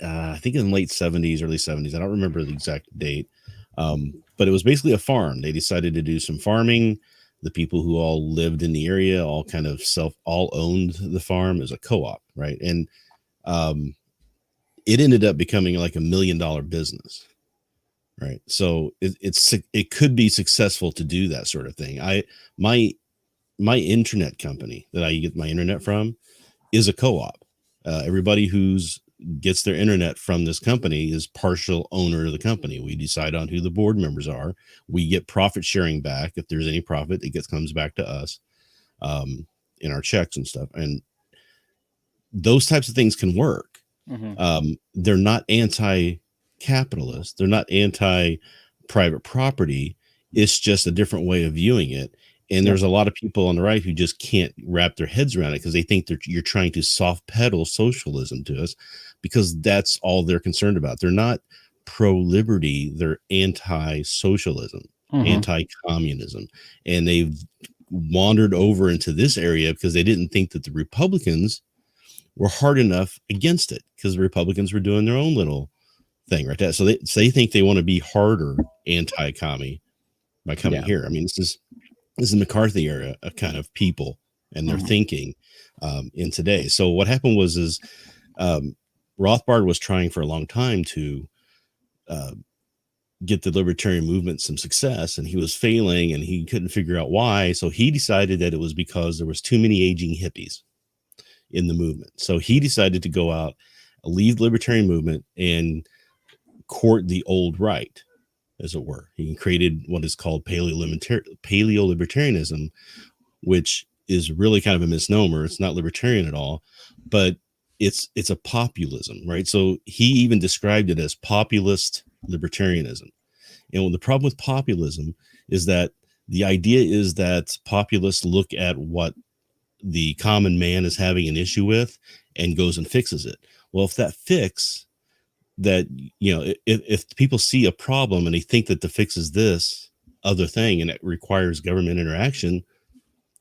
I think in the late 70s, early 70s. I don't remember the exact date. But it was basically a farm. They decided to do some farming. The people who all lived in the area all kind of all owned the farm as a co-op, right? And it ended up becoming like $1 million business, right? So it could be successful to do that sort of thing. My internet company that I get my internet from is a co-op. Everybody who's gets their internet from this company is partial owner of the company. We decide on who the board members are. We get profit sharing back. If there's any profit, comes back to us in our checks and stuff. And those types of things can work. Mm-hmm. They're not anti-capitalist. They're not anti-private property. It's just a different way of viewing it. And there's a lot of people on the right who just can't wrap their heads around it because they think you're trying to soft pedal socialism to us because that's all they're concerned about. They're not pro-liberty. They're anti-socialism, anti-communism. And they've wandered over into this area because they didn't think that the Republicans were hard enough against it because the Republicans were doing their own little thing right there. So they think they want to be harder anti-commie by coming here. I mean, this is McCarthy era kind of people and their thinking in today. So what happened was Rothbard was trying for a long time to get the libertarian movement some success, and he was failing and he couldn't figure out why. So he decided that it was because there was too many aging hippies in the movement. So he decided to go out, leave the libertarian movement and court the old right, as it were. He created what is called paleo-libertarianism, which is really kind of a misnomer. It's not libertarian at all, but it's a populism, right? So he even described it as populist libertarianism. And the problem with populism is that the idea is that populists look at what the common man is having an issue with and goes and fixes it. Well, if that fix that, if people see a problem and they think that the fix is this other thing and it requires government interaction,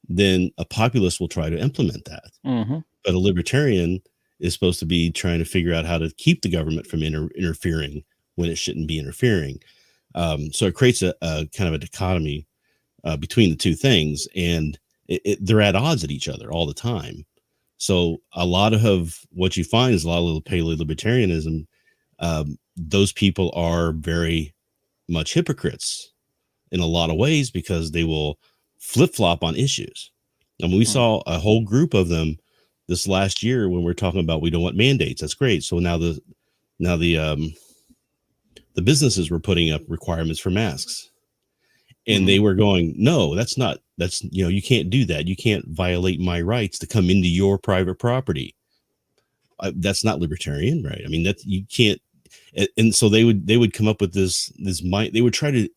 then a populist will try to implement that. But a libertarian is supposed to be trying to figure out how to keep the government from interfering when it shouldn't be interfering. So it creates a kind of a dichotomy between the two things, and they're at odds at each other all the time. So a lot of what you find is a lot of paleo-libertarianism. Those people are very much hypocrites in a lot of ways because they will flip-flop on issues. And we saw a whole group of them this last year when we're talking about we don't want mandates. That's great. So now the businesses were putting up requirements for masks, and they were going, no, that's you can't do that. You can't violate my rights to come into your private property. That's not libertarian, right? I mean, that you can't. And so they would come up with this mind. They would try to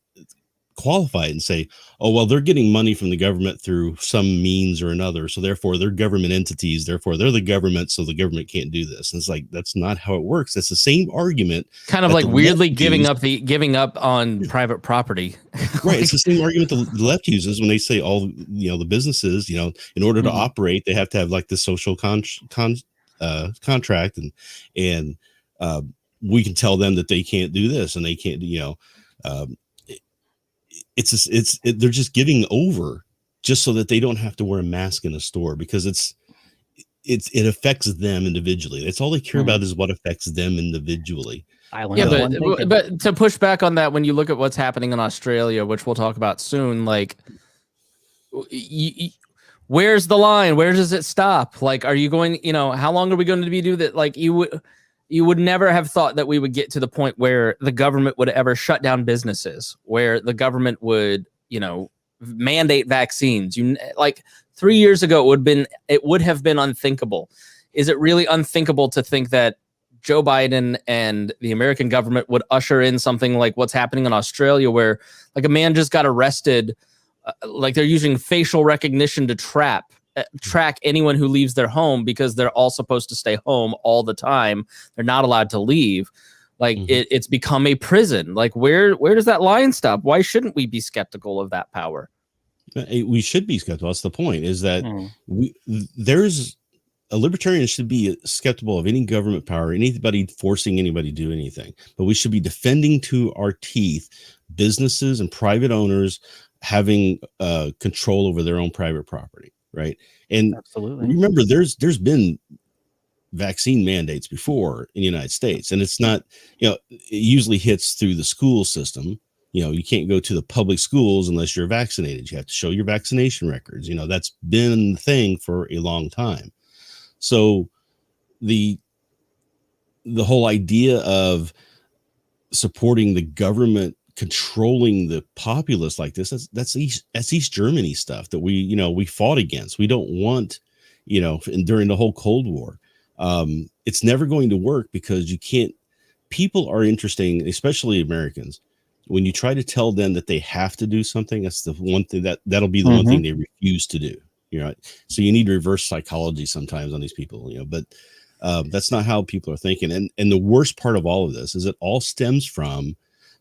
qualify it and say, oh, well, they're getting money from the government through some means or another. So therefore they're government entities. Therefore they're the government. So the government can't do this. And it's like, that's not how it works. That's the same argument. Kind of like weirdly giving up on private property. Right. It's the same argument the left uses when they say all, the businesses, in order to operate, they have to have like the social contract and we can tell them that they can't do this and they can't, they're just giving over just so that they don't have to wear a mask in a store because it affects them individually. That's all they care about is what affects them individually. But to push back on that, when you look at what's happening in Australia, which we'll talk about soon, like where's the line? Where does it stop? Like, are you going, how long are we going to do that? Like you would never have thought that we would get to the point where the government would ever shut down businesses, where the government would, mandate vaccines. 3 years ago, it would have been unthinkable. Is it really unthinkable to think that Joe Biden and the American government would usher in something like what's happening in Australia, where like a man just got arrested, like they're using facial recognition to track anyone who leaves their home because they're all supposed to stay home all the time. They're not allowed to leave. Like it's become a prison. Like where does that line stop? Why shouldn't we be skeptical of that power? We should be skeptical. That's the point, is that there's a libertarian should be skeptical of any government power, anybody forcing anybody to do anything, but we should be defending to our teeth businesses and private owners having control over their own private property, right? And Absolutely. remember, there's been vaccine mandates before in the United States, and it's not, it usually hits through the school system. You can't go to the public schools unless you're vaccinated. You have to show your vaccination records. That's been the thing for a long time. So the whole idea of supporting the government controlling the populace like this, that's East Germany stuff that we fought against. We don't want, during the whole Cold War. It's never going to work because you can't. People are interesting, especially Americans. When you try to tell them that they have to do something, that's the one thing that'll be the one thing they refuse to do. So you need reverse psychology sometimes on these people, but that's not how people are thinking. And the worst part of all of this is it all stems from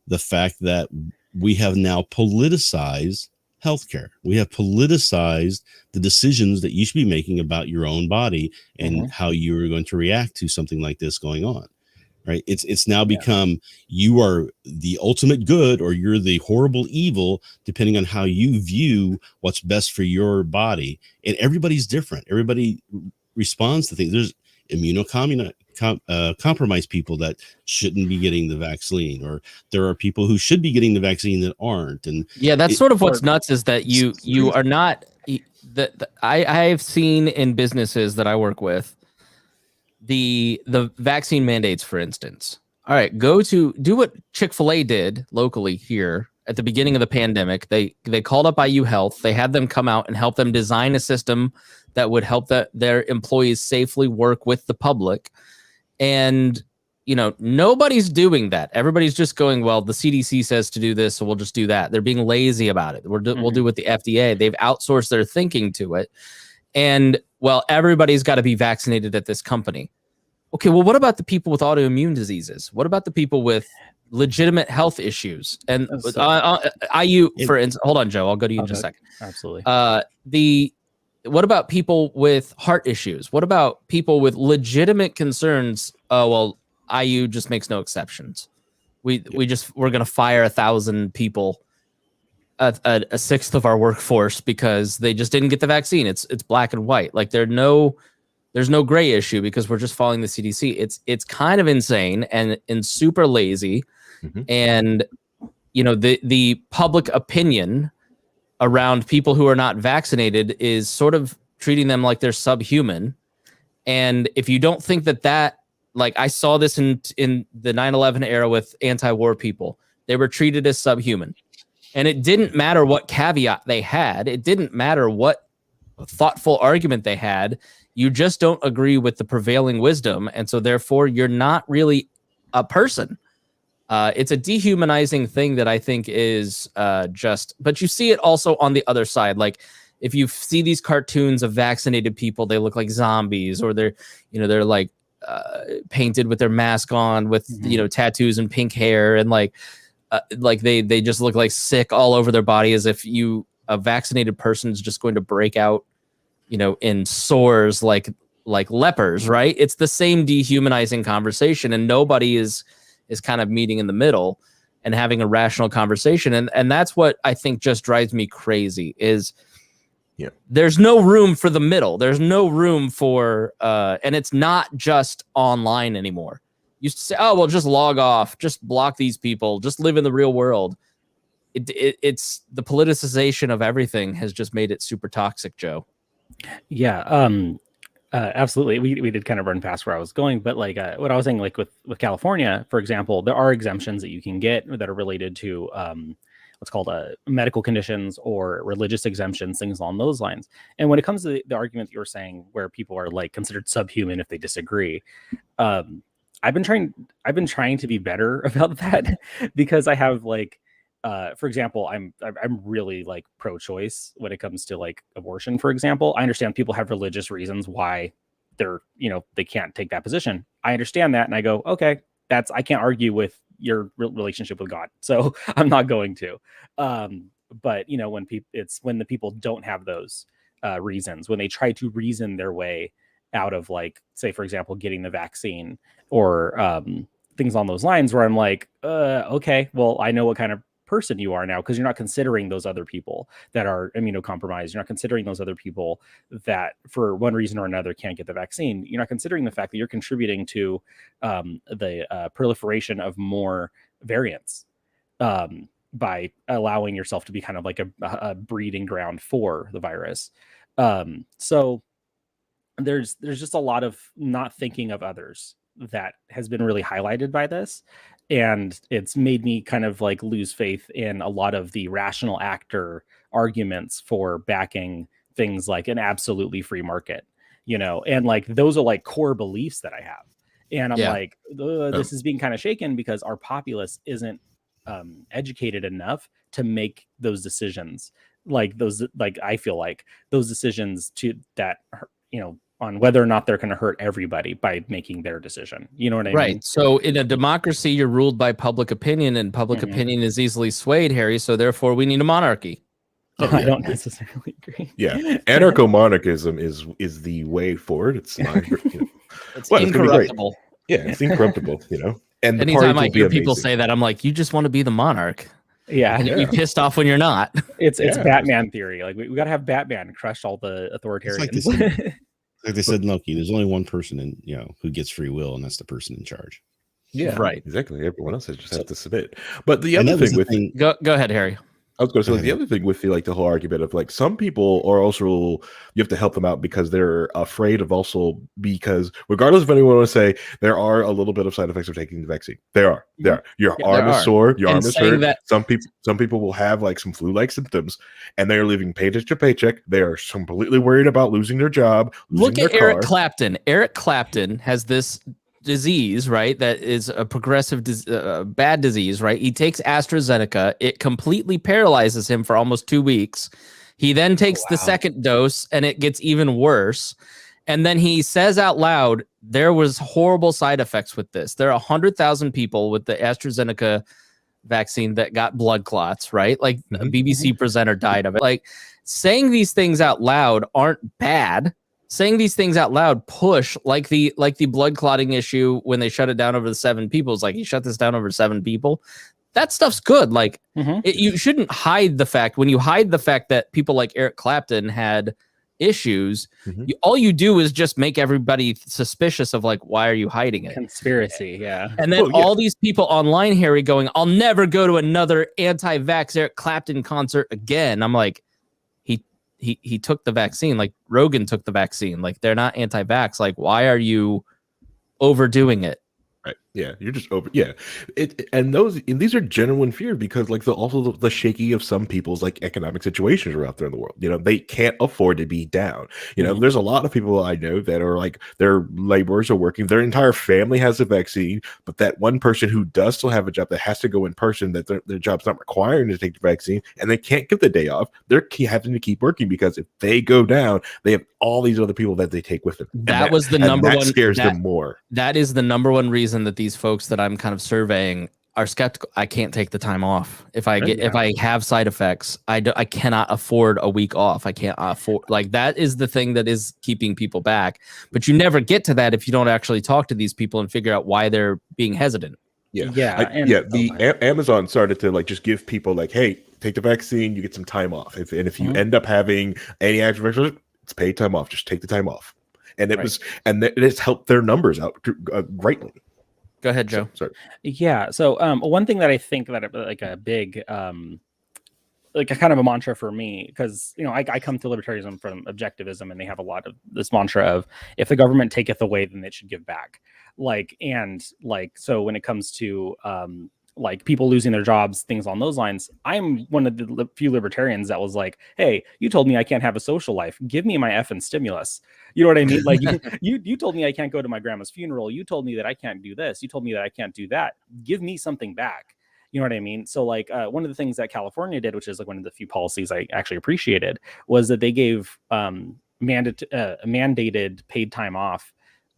the fact that we have now politicized healthcare. We have politicized the decisions that you should be making about your own body and how you are going to react to something like this going on. Right. It's now become you are the ultimate good or you're the horrible evil, depending on how you view what's best for your body. And everybody's different. Everybody responds to things. There's immunocompromised people that shouldn't be getting the vaccine, or there are people who should be getting the vaccine that aren't. And that's sort of what's nuts is that you are not. I've seen in businesses that I work with. The vaccine mandates, for instance. All right, do what Chick-fil-A did locally here at the beginning of the pandemic. They called up IU Health. They had them come out and help them design a system that would help their employees safely work with the public. And nobody's doing that. Everybody's just going, well, the CDC says to do this, so we'll just do that. They're being lazy about it. We'll do with the FDA. They've outsourced their thinking to it. And well, everybody's got to be vaccinated at this company. Okay, well, what about the people with autoimmune diseases? What about the people with legitimate health issues? And IU, for instance, hold on, Joe, I'll go to you in just a second. Absolutely. What about people with heart issues? What about people with legitimate concerns? Oh, well, IU just makes no exceptions. We're going to fire 1,000 people, a sixth of our workforce, because they just didn't get the vaccine. It's black and white. Like there's no gray issue because we're just following the CDC. It's kind of insane and super lazy. And the public opinion around people who are not vaccinated is sort of treating them like they're subhuman. And if you don't think that like I saw this in the 9/11 era with anti-war people, they were treated as subhuman. And it didn't matter what caveat they had. It didn't matter what thoughtful argument they had. You just don't agree with the prevailing wisdom. And so therefore you're not really a person. It's a dehumanizing thing that I think is but you see it also on the other side. Like if you see these cartoons of vaccinated people, they look like zombies, or they're like painted with their mask on with, tattoos and pink hair. And like they just look like sick all over their body, as if a vaccinated person is just going to break out, in sores like lepers, right? It's the same dehumanizing conversation, and nobody is kind of meeting in the middle and having a rational conversation. And that's what I think just drives me crazy is there's no room for the middle. There's no room for, and it's not just online anymore. You used to say, oh, well, just log off, just block these people, just live in the real world. It's the politicization of everything has just made it super toxic, Joe. Yeah, absolutely. We did kind of run past where I was going, but like what I was saying, like with California, for example, there are exemptions that you can get that are related to what's called medical conditions or religious exemptions, things along those lines. And when it comes to the argument that you were saying, where people are like considered subhuman if they disagree, I've been trying to be better about that because I have like, for example, I'm really like pro-choice when it comes to like abortion, for example. I understand people have religious reasons why they're, they can't take that position. I understand that. And I go, okay, I can't argue with your relationship with God. So I'm not going to. But when the people don't have those reasons, when they try to reason their way out of like, say, for example, getting the vaccine or things on those lines where I'm like, okay, well, I know what kind of person you are now, because you're not considering those other people that are immunocompromised. You're not considering those other people that for one reason or another can't get the vaccine. You're not considering the fact that you're contributing to the proliferation of more variants by allowing yourself to be kind of like a breeding ground for the virus. So there's just a lot of not thinking of others that has been really highlighted by this. And it's made me kind of like lose faith in a lot of the rational actor arguments for backing things like an absolutely free market, and like those are like core beliefs that I have. And I'm like, this is being kind of shaken because our populace isn't educated enough to make those decisions. I feel like those decisions on whether or not they're going to hurt everybody by making their decision. You know what I mean? Right. So in a democracy, you're ruled by public opinion, and public opinion is easily swayed, Harry. So therefore, we need a monarchy. I don't necessarily agree. Yeah, anarcho-monarchism is the way forward. It's not. It's incorruptible. It's incorruptible. And anytime I hear people say that, I'm like, you just want to be the monarch. Yeah, and you pissed off when you're not. It's Batman theory. Like we got to have Batman crush all the authoritarians. Like they said, Loki, there's only one person who gets free will, and that's the person in charge. Yeah, right. Exactly. Everyone else has to submit. But the other thing with go ahead, Harry. I was going to say the other thing with the whole argument of like some people are also, you have to help them out because they're afraid of because regardless of anyone want to say, there are a little bit of side effects of taking the vaccine. There are. Your arm is sore, your arm is hurt. Some people will have like some flu-like symptoms, and they are living paycheck to paycheck. They are completely worried about losing their job. Look at Eric Clapton. Eric Clapton has this disease, right? That is a progressive bad disease, right? He takes AstraZeneca. It completely paralyzes him for almost 2 weeks. He then takes the second dose, and it gets even worse. And then he says out loud, there was horrible side effects with this. There are 100,000 people with the AstraZeneca vaccine that got blood clots, right? Like a BBC presenter died of it. Like saying these things out loud aren't bad. Saying these things out loud push like the blood clotting issue when they shut it down over the 7 people. It's like, you shut this down over 7 people. That stuff's good. Like you shouldn't hide the fact. When you hide the fact that people like Eric Clapton had issues, all you do is just make everybody suspicious of like, why are you hiding it? Conspiracy, yeah. And then all these people online, Harry, going, I'll never go to another anti-vax Eric Clapton concert again. I'm like, he took the vaccine, like Rogan took the vaccine, like they're not anti-vax. Like, why are you overdoing it? Right. Yeah, you're just over. Yeah, and these are genuine fears because like also the shaky of some people's like economic situations are out there in the world. They can't afford to be down. There's a lot of people I know that are like their laborers are working. Their entire family has a vaccine, but that one person who does still have a job that has to go in person, that their job's not requiring to take the vaccine, and they can't get the day off. They're having to keep working because if they go down, they have all these other people that they take with them. That was the number one. Scares them more. That is the number one reason that these folks that I'm kind of surveying are skeptical. I can't take the time off if I have side effects. I cannot afford a week off. I can't afford, like, that is the thing that is keeping people back. But you never get to that if you don't actually talk to these people and figure out why they're being hesitant. Amazon started to like just give people like, hey, take the vaccine, you get some time off. If you end up having any adverse, it's paid time off. Just take the time off. And it has helped their numbers out greatly. Go ahead, Joe. Sorry. Yeah. So one thing that I think that like a big like a kind of a mantra for me, because I come to libertarianism from objectivism, and they have a lot of this mantra of, if the government taketh away, then it should give back. So when it comes to like people losing their jobs, things on those lines, I'm one of the few libertarians that was like, hey, you told me I can't have a social life. Give me my effing stimulus. You know what I mean? Like you told me I can't go to my grandma's funeral. You told me that I can't do this. You told me that I can't do that. Give me something back. You know what I mean? So like one of the things that California did, which is like one of the few policies I actually appreciated, was that they gave mandated paid time off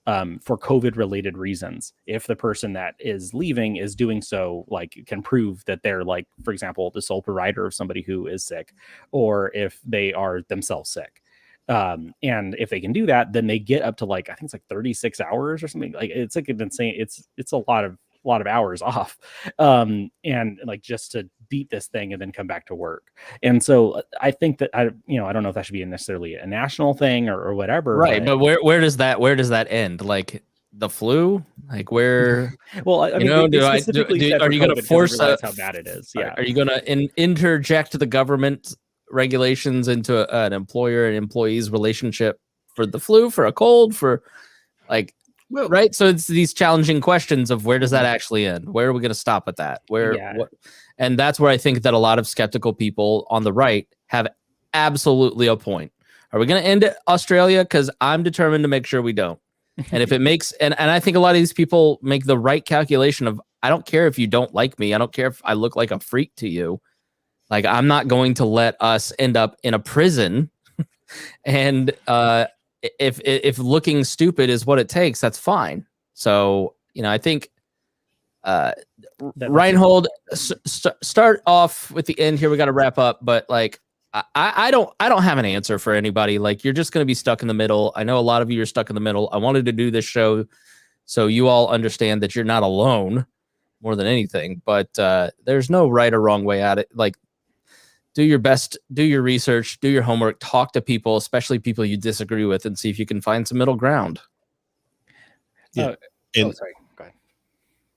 for COVID related reasons. If the person that is leaving is doing so, like, can prove that they're, like, for example, the sole provider of somebody who is sick, or if they are themselves sick. And if they can do that, then they get up to like, I think it's like 36 hours or something. Like it's like an insane, it's a lot of hours off. And like just to beat this thing and then come back to work. And so I think that I don't know if that should be necessarily a national thing or whatever. Right. But where does that end? Like the flu? Like where? Well, I mean, are you going to force how bad it is? Yeah. Are you going to interject the government regulations into an employer and employee's relationship for the flu, for a cold, for like, right? So it's these challenging questions of where does that actually end? Where are we going to stop at that? And that's where I think that a lot of skeptical people on the right have absolutely a point. Are we going to end at Australia? Because I'm determined to make sure we don't. And if it makes, and I think a lot of these people make the right calculation of, I don't care if you don't like me. I don't care if I look like a freak to you. Like, I'm not going to let us end up in a prison. And if looking stupid is what it takes, that's fine. So, I think Reinhold, start off with the end here. We got to wrap up, but like, I don't have an answer for anybody. Like, you're just going to be stuck in the middle. I know a lot of you are stuck in the middle. I wanted to do this show so you all understand that you're not alone more than anything, but there's no right or wrong way at it. Like, do your best, do your research, do your homework, talk to people, especially people you disagree with, and see if you can find some middle ground. Yeah. Sorry. Go ahead.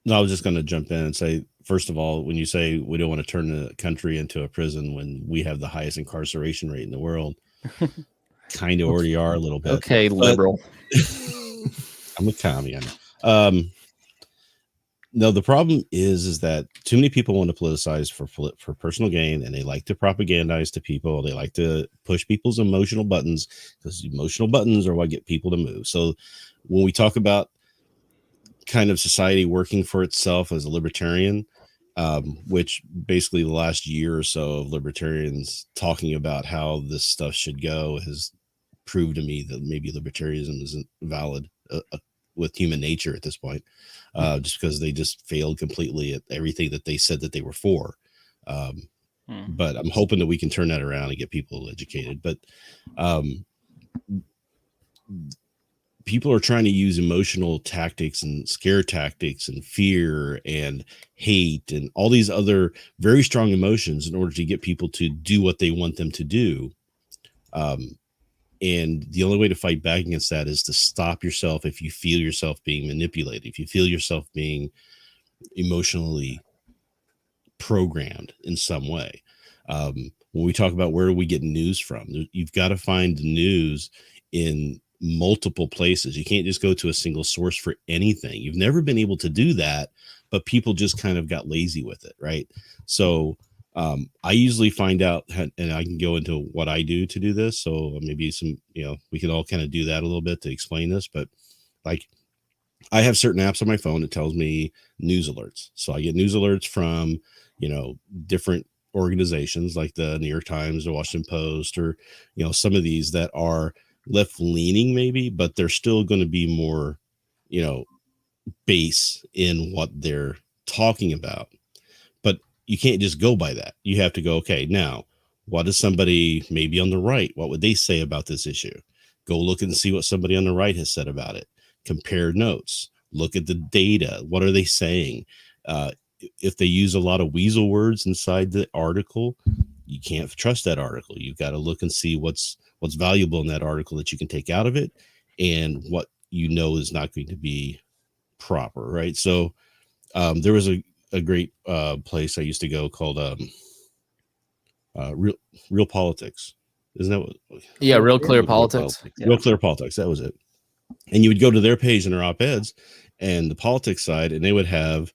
No, I was just going to jump in and say, first of all, when you say we don't want to turn the country into a prison when we have the highest incarceration rate in the world, kind of already are a little bit. Okay, liberal. I'm a commie. I know. No, the problem is that too many people want to politicize for personal gain, and they like to propagandize to people. They like to push people's emotional buttons, because emotional buttons are what get people to move. So when we talk about kind of society working for itself as a libertarian, which basically the last year or so of libertarians talking about how this stuff should go has proved to me that maybe libertarianism isn't valid with human nature at this point, just because they just failed completely at everything that they said that they were for. But I'm hoping that we can turn that around and get people educated. But people are trying to use emotional tactics and scare tactics and fear and hate and all these other very strong emotions in order to get people to do what they want them to do. And the only way to fight back against that is to stop yourself if you feel yourself being manipulated, if you feel yourself being emotionally programmed in some way. When we talk about where do we get news from, you've got to find the news in multiple places. You can't just go to a single source for anything. You've never been able to do that, but people just kind of got lazy with it, right? So I usually find out, and I can go into what I do to do this. So maybe we could all kind of do that a little bit to explain this. But like, I have certain apps on my phone that tells me news alerts. So I get news alerts from, different organizations like the New York Times or Washington Post, or, some of these that are left leaning maybe, but they're still going to be more, base in what they're talking about. You can't just go by that. You have to go, okay, now, what is somebody maybe on the right? What would they say about this issue? Go look and see what somebody on the right has said about it. Compare notes. Look at the data. What are they saying? If they use a lot of weasel words inside the article, you can't trust that article. You've got to look and see what's valuable in that article that you can take out of it, and what is not going to be proper, right? So there was a great place I used to go called Real Politics. Isn't that what? Yeah, Real Clear Politics. Real Clear Politics. That was it. And you would go to their page in their op-eds and the politics side, and they would have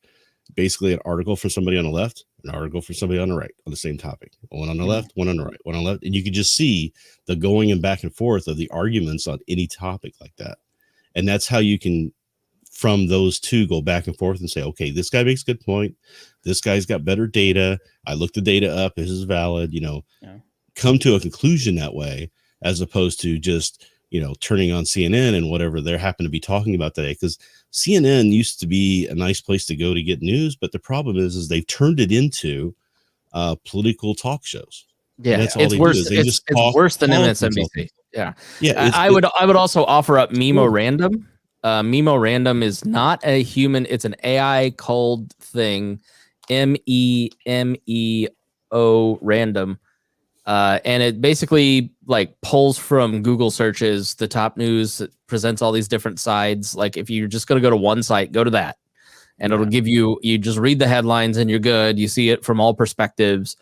basically an article from somebody on the left, an article from somebody on the right on the same topic. One on the left, one on the right, one on the left. And you could just see the going and back and forth of the arguments on any topic like that. And that's how you can, from those two, go back and forth and say, okay, this guy makes a good point. This guy's got better data. I looked the data up. This is valid, come to a conclusion that way, as opposed to just, turning on CNN and whatever they happen to be talking about today. Because CNN used to be a nice place to go to get news. But the problem is they've turned it into political talk shows. Yeah, it's worse. It's worse than MSNBC. Yeah. Yeah, I would also offer up Memo Random. Memo Random is not a human, it's an AI called thing. MEMEO random. And it basically like pulls from Google searches the top news. It presents all these different sides. Like if you're just going to go to one site, go to that, and it'll give you just read the headlines and you're good. You see it from all perspectives.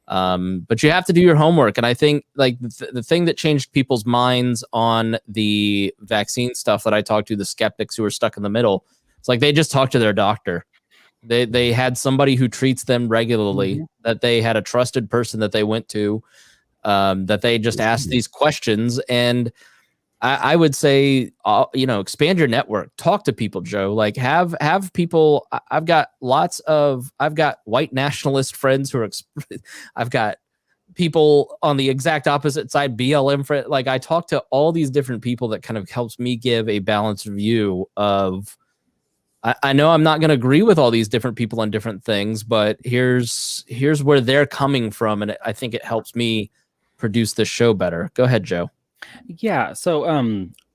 But you have to do your homework. And I think like the thing that changed people's minds on the vaccine stuff that I talked to, the skeptics who were stuck in the middle, it's like they just talked to their doctor. They had somebody who treats them regularly, that they had a trusted person that they went to, that they just asked these questions. And I would say, expand your network, talk to people, Joe, like have people. I've got white nationalist friends who are, I've got people on the exact opposite side, BLM friend. Like I talk to all these different people that kind of helps me give a balanced view of, I know I'm not going to agree with all these different people on different things, but here's where they're coming from. And I think it helps me produce this show better. Go ahead, Joe. Yeah. So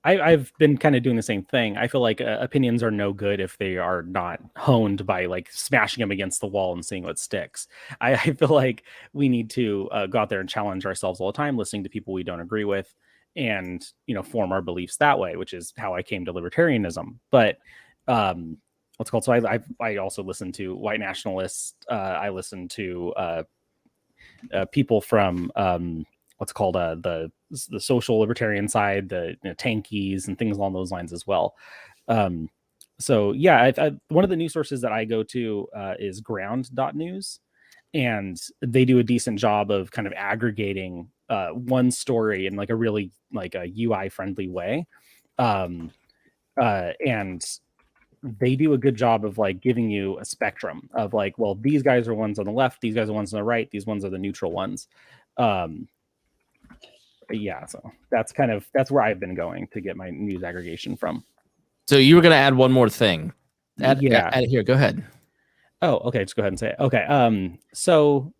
I've been kind of doing the same thing. I feel like opinions are no good if they are not honed by like smashing them against the wall and seeing what sticks. I feel like we need to go out there and challenge ourselves all the time, listening to people we don't agree with, and form our beliefs that way, which is how I came to libertarianism. But what's called, so I also listen to white nationalists. I listen to people from what's called the social libertarian side, the tankies and things along those lines as well. So yeah, one of the news sources that I go to is ground.news, and they do a decent job of kind of aggregating one story in like a really like a UI friendly way. And they do a good job of like giving you a spectrum of like, well, these guys are ones on the left, these guys are ones on the right, these ones are the neutral ones. Yeah, so that's where I've been going to get my news aggregation from. So you were going to add one more thing. Add it here. Go ahead. Oh, okay. Just go ahead and say it. Okay. So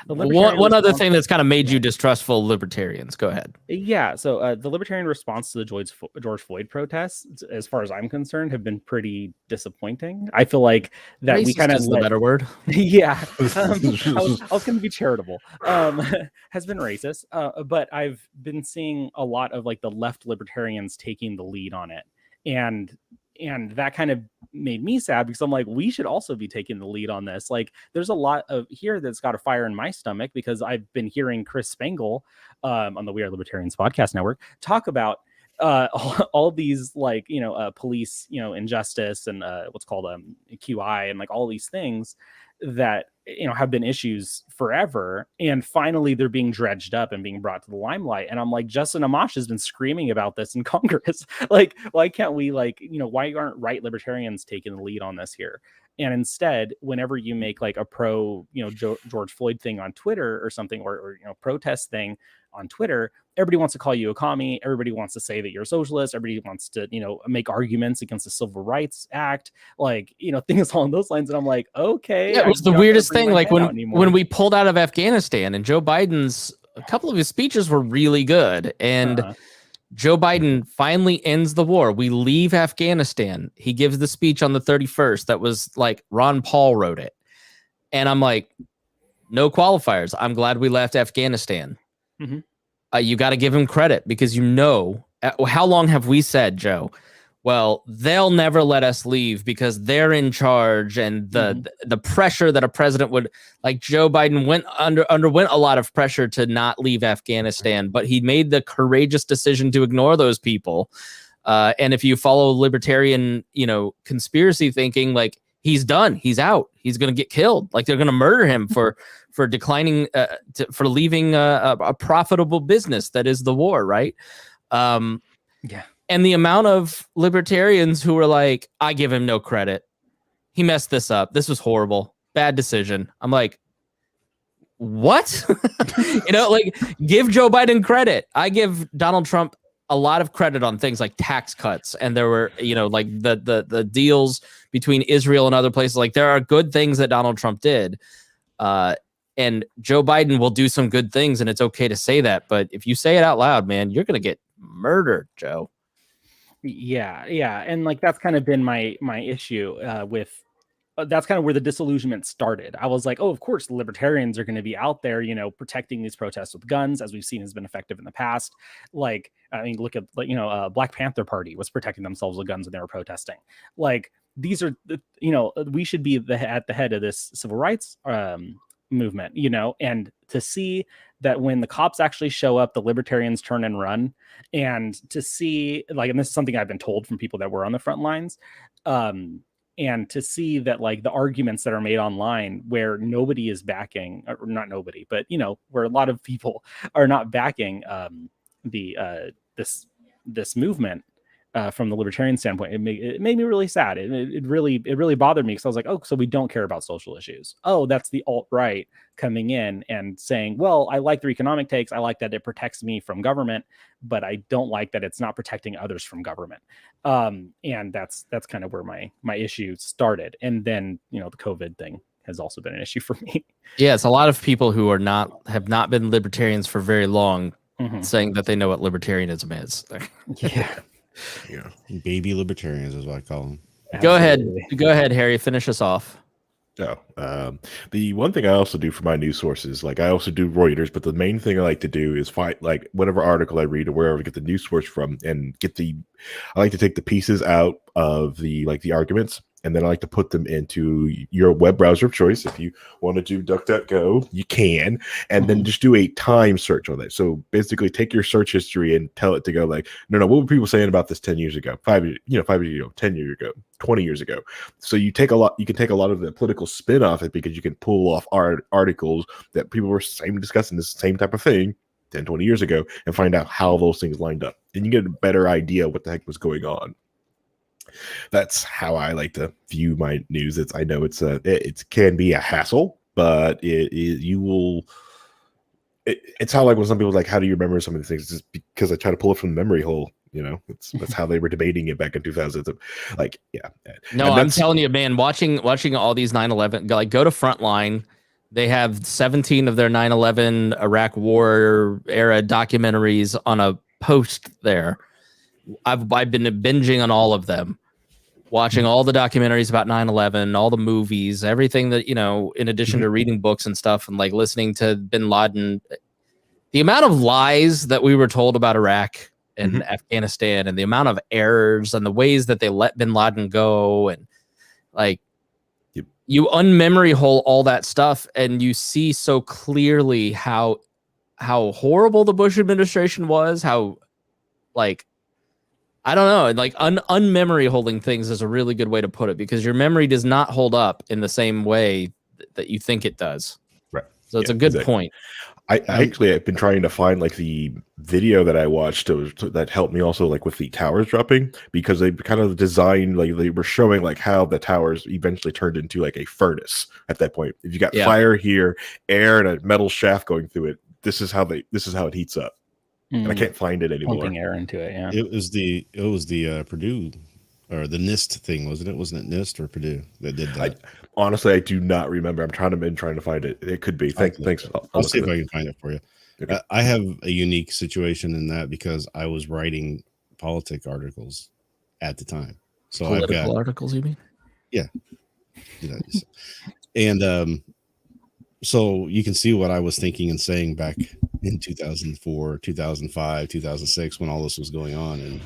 one other thing that's kind of made you distrustful of libertarians. Go ahead. Yeah. So the libertarian response to the George Floyd protests, as far as I'm concerned, have been pretty disappointing. I feel like that Racist we kind of is the better word. Yeah. I was going to be charitable. Has been racist. But I've been seeing a lot of like the left libertarians taking the lead on it. And that kind of made me sad, because I'm like, we should also be taking the lead on this. Like, there's a lot of here that's got a fire in my stomach, because I've been hearing Chris Spangle on the We Are Libertarians podcast network talk about all these like, police, injustice and what's called QI and like all these things that, have been issues forever. And finally they're being dredged up and being brought to the limelight. And I'm like, Justin Amash has been screaming about this in Congress. Like, why can't we why aren't right libertarians taking the lead on this here? And instead, whenever you make like a pro, George Floyd thing on Twitter or something, or protest thing on Twitter, everybody wants to call you a commie. Everybody wants to say that you're a socialist. Everybody wants to, make arguments against the Civil Rights Act, like, things along those lines. And I'm like, okay. Yeah, it was the weirdest thing. Like when we pulled out of Afghanistan, and Joe Biden's, a couple of his speeches were really good. And Joe Biden finally ends the war. We leave Afghanistan. He gives the speech on the 31st. That was like Ron Paul wrote it. And I'm like, no qualifiers. I'm glad we left Afghanistan. You got to give him credit, because how long have we said, Joe? Well, they'll never let us leave because they're in charge, and the pressure that a president would, like Joe Biden underwent a lot of pressure to not leave Afghanistan, but he made the courageous decision to ignore those people. And if you follow libertarian, conspiracy thinking, like he's done, he's out, he's going to get killed. Like they're going to murder him for declining, for leaving a profitable business that is the war. Right. Yeah. And the amount of libertarians who were like, I give him no credit. He messed this up. This was horrible. Bad decision. I'm like, what? Like give Joe Biden credit. I give Donald Trump a lot of credit on things like tax cuts. And there were, like the deals between Israel and other places. Like there are good things that Donald Trump did. And Joe Biden will do some good things, and it's okay to say that. But if you say it out loud, man, you're going to get murdered, Joe. Yeah, and like that's kind of been my issue with. That's kind of where the disillusionment started. I was like, oh, of course, the libertarians are going to be out there, protecting these protests with guns, as we've seen has been effective in the past. Like, I mean, look at, Black Panther Party was protecting themselves with guns when they were protesting. Like, these are, we should be at the head of this civil rights movement, and to see that when the cops actually show up, the libertarians turn and run, and to see, like, and this is something I've been told from people that were on the front lines, and to see that, like, the arguments that are made online where nobody is backing, or not nobody, but where a lot of people are not backing this movement from the libertarian standpoint, it made me really sad. It really bothered me, because I was like, oh, so we don't care about social issues. Oh, that's the alt-right coming in and saying, well, I like their economic takes, I like that it protects me from government, but I don't like that it's not protecting others from government. And that's kind of where my issue started. And then the COVID thing has also been an issue for me. Yeah, it's a lot of people who have not been libertarians for very long, saying that they know what libertarianism is. Yeah, baby libertarians is what I call them. Absolutely. Go ahead, Harry. Finish us off. The one thing I also do for my news sources, like I also do Reuters, but the main thing I like to do is find, like, whatever article I read or wherever I get the news source from, and I like to take the pieces out of the arguments, and then I like to put them into your web browser of choice. If you want to do DuckDuckGo, you can, and then just do a time search on that. So basically take your search history and tell it to go like, no, what were people saying about this 10 years ago, 5 years ago, 10 years ago, 20 years ago. So you can take a lot of the political spin off it, because you can pull off articles that people were discussing this same type of thing 10, 20 years ago, and find out how those things lined up. And you get a better idea what the heck was going on. That's how I like to view my news. I know it can be a hassle, but it's how, like, when some people like, how do you remember some of the things? It's just because I try to pull it from the memory hole. That's how they were debating it back in 2000. Like, yeah. No, I'm telling you, man, watching all these 9/11, like, go to Frontline. They have 17 of their 9/11 Iraq War era documentaries on a post there. I've been binging on all of them, watching all the documentaries about 9/11, all the movies, everything that, in addition to reading books and stuff, and like listening to Bin Laden. The amount of lies that we were told about Iraq and Afghanistan, and the amount of errors and the ways that they let Bin Laden go, and like, you unmemory hole all that stuff, and you see so clearly how horrible the Bush administration was, how, like, I don't know, like, unmemory holding things is a really good way to put it, because your memory does not hold up in the same way that you think it does. Right. So it's a good point. I've been trying to find, like, the video that I watched that helped me also, like, with the towers dropping, because they kind of designed, like, they were showing, like, how the towers eventually turned into, like, a furnace at that point. If you got fire here, air, and a metal shaft going through it, this is how it heats up. And I can't find it anymore. Pumping air into it, yeah. It was the Purdue, or the NIST thing, wasn't it? Wasn't it NIST or Purdue that did that? Honestly, I do not remember. I'm trying to find it. It could be. Thanks. I'll see if I can find it for you. Okay. I have a unique situation in that, because I was writing politic articles at the time. So Political articles, you mean? Yeah. And so you can see what I was thinking and saying back in 2004, 2005, 2006, when all this was going on. And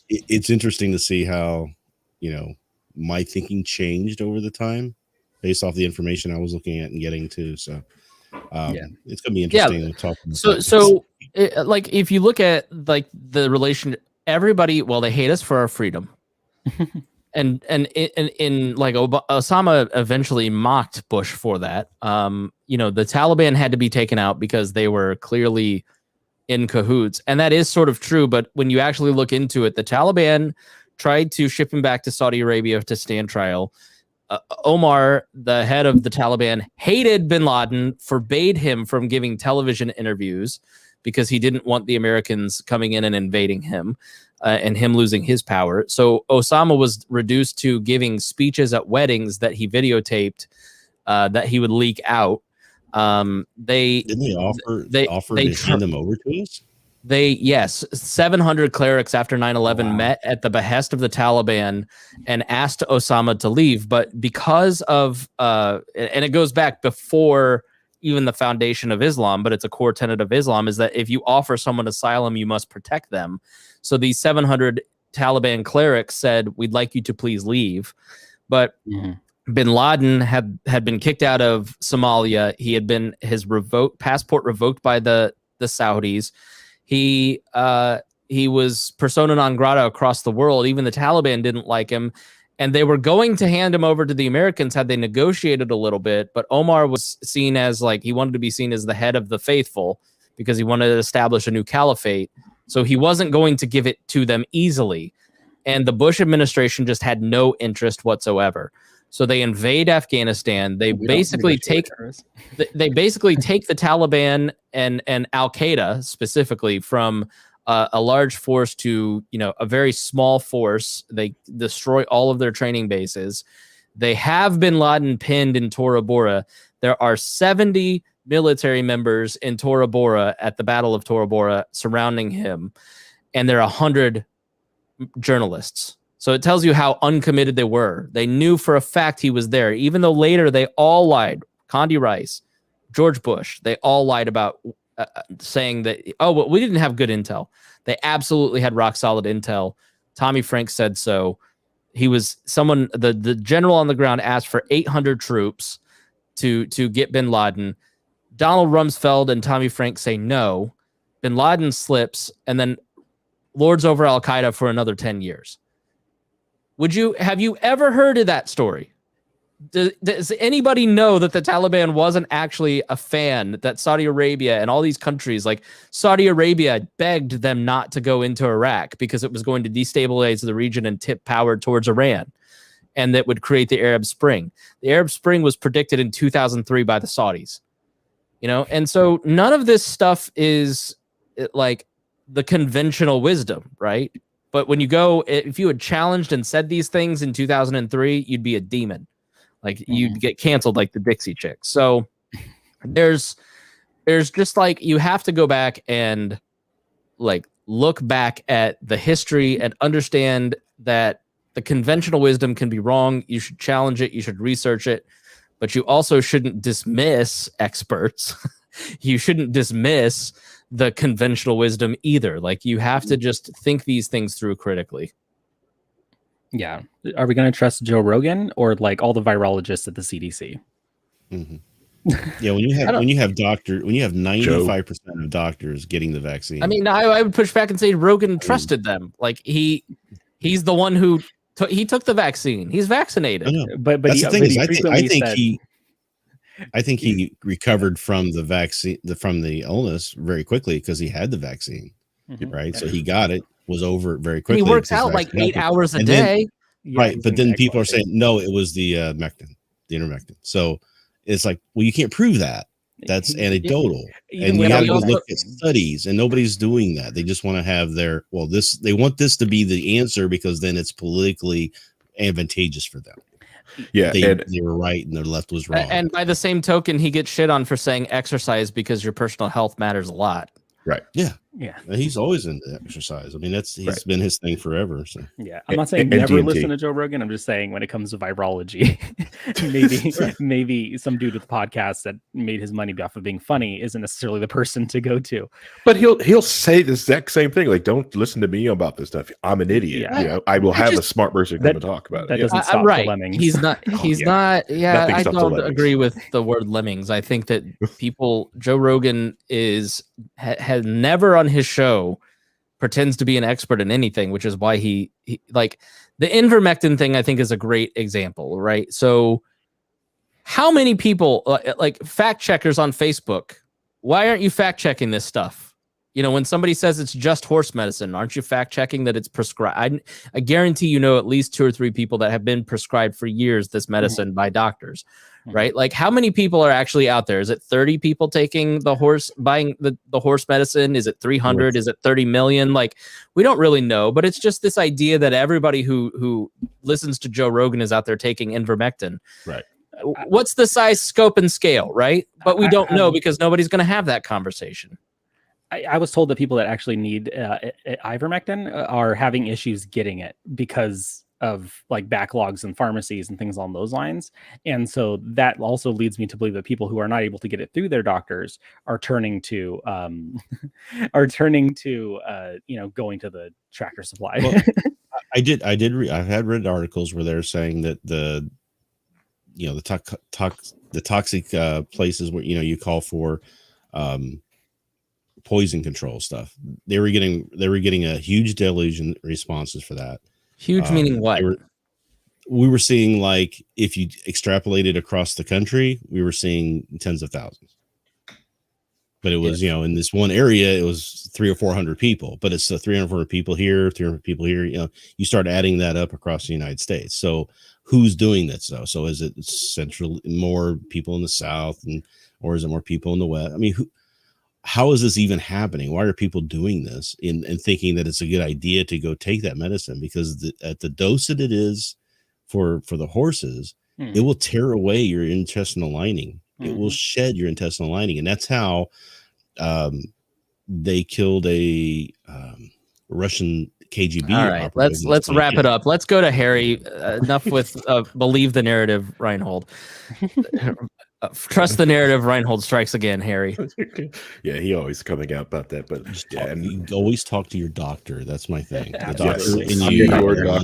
it's interesting to see how, my thinking changed over the time based off the information I was looking at and getting to. So it's going to be interesting to talk about. So like, if you look at, like, the relation, everybody, well, they hate us for our freedom. And in like, Osama eventually mocked Bush for that. The Taliban had to be taken out because they were clearly in cahoots, and that is sort of true. But when you actually look into it, the Taliban tried to ship him back to Saudi Arabia to stand trial. Omar, the head of the Taliban, hated bin Laden, forbade him from giving television interviews because he didn't want the Americans coming in and invading him. And him losing his power. So Osama was reduced to giving speeches at weddings that he videotaped, that he would leak out. They Didn't they offer they to hand them over to us? Yes, 700 clerics after 9/11 met at the behest of the Taliban and asked Osama to leave, but because of and it goes back before even the foundation of Islam, but it's a core tenet of Islam, is that if you offer someone asylum, you must protect them. So these 700 Taliban clerics said, "We'd like you to please leave," but Bin Laden had been kicked out of Somalia. He had been his passport revoked by the Saudis. He was persona non grata across the world. Even the Taliban didn't like him, and they were going to hand him over to the Americans had they negotiated a little bit. But Omar was seen as he wanted to be seen as the head of the faithful because he wanted to establish a new caliphate. So he wasn't going to give it to them easily. And the Bush administration just had no interest whatsoever. So they invade Afghanistan. They basically take the Taliban and Al Qaeda specifically from a large force to a very small force. They destroy all of their training bases. They have Bin Laden pinned in Tora Bora. There are 70 military members in Tora Bora at the Battle of Tora Bora surrounding him, and there are 100 journalists. So it tells you how uncommitted they were. They knew for a fact he was there, even though later they all lied. Condi Rice, George Bush, they all lied about saying that, we didn't have good intel. They absolutely had rock solid intel. Tommy Frank said so. He was the general on the ground asked for 800 troops to get Bin Laden. Donald Rumsfeld and Tommy Frank say no. Bin Laden slips and then lords over Al Qaeda for another 10 years. Have you ever heard of that story? Does anybody know that the Taliban wasn't actually a fan, that Saudi Arabia and all these countries like Saudi Arabia begged them not to go into Iraq because it was going to destabilize the region and tip power towards Iran, and that would create the Arab Spring. The Arab Spring was predicted in 2003 by the Saudis, and so none of this stuff is like the conventional wisdom, right? But when if you had challenged and said these things in 2003, you'd be a demon. You'd get canceled like the Dixie Chicks. So there's just you have to go back and look back at the history and understand that the conventional wisdom can be wrong. You should challenge it. You should research it. But you also shouldn't dismiss experts. You shouldn't dismiss the conventional wisdom either. You have to just think these things through critically. Yeah. Are we going to trust Joe Rogan or all the virologists at the CDC? Mm-hmm. Yeah. When you have 95% of doctors getting the vaccine. I mean, I would push back and say Rogan trusted them. He's the one who he took the vaccine. He's vaccinated. But that's the thing is, I think he recovered from the vaccine, from the illness very quickly because he had the vaccine, right? So he got it, was over it very quickly. And he works out 8 hours a day. Right. But then people are saying, no, it was the ivermectin. So it's you can't prove that. That's anecdotal. And you have to look at studies, and nobody's doing that. They just want to have they want this to be the answer because then it's politically advantageous for them. Yeah, they were right and their left was wrong. And by the same token, he gets shit on for saying exercise because your personal health matters a lot. Right. Yeah. Yeah. And he's always into exercise. I mean, he's been his thing forever. So yeah, I'm not saying never listen to Joe Rogan. I'm just saying when it comes to virology, maybe some dude with a podcast that made his money off of being funny isn't necessarily the person to go to. But he'll say the exact same thing. Don't listen to me about this stuff. I'm an idiot. Yeah. I will have a smart person come and talk about it. That doesn't stop the lemmings. He's not. Yeah, Nothing I stops the don't lemmings. agree with the word lemmings. I think that Joe Rogan has never on his show pretends to be an expert in anything, which is why he the ivermectin thing I think is a great example, right? So how many people fact checkers on Facebook, why aren't you fact checking this stuff? When somebody says it's just horse medicine, aren't you fact checking that it's prescribed? I guarantee at least 2 or 3 people that have been prescribed for years this medicine by doctors, right? How many people are actually out there? Is it 30 people taking buying the horse medicine? Is it 300? Is it 30 million? We don't really know, but it's just this idea that everybody who listens to Joe Rogan is out there taking ivermectin. Right. what's the size, scope, and scale, right? But we don't know because nobody's going to have that conversation. I was told that people that actually need ivermectin are having issues getting it because of like backlogs in pharmacies and things along those lines. And so that also leads me to believe that people who are not able to get it through their doctors are turning to going to the Tractor Supply. Well, I've had read articles where they're saying that the toxic places where you call for poison control stuff, they were getting a huge deluge in responses for that. Huge meaning what? We were seeing, like, if you extrapolated across the country, we were seeing tens of thousands. But it was, in this one area, it was 300 or 400 people. But it's 300 or 400 people here, 300 people here. You start adding that up across the United States. So who's doing this though? So is it central, more people in the South, or is it more people in the West? I mean, how is this even happening? Why are people doing this and thinking that it's a good idea to go take that medicine? Because at the dose that it is for the horses, it will tear away your intestinal lining. It will shed your intestinal lining. And that's how they killed a Russian KGB. All right, let's wrap it up. Let's go to Harry. Enough with believe the narrative, Reinhold. Trust the narrative. Reinhold strikes again, Harry. Yeah, he always coming out about that, but you always talk to your doctor. That's my thing. The doctor,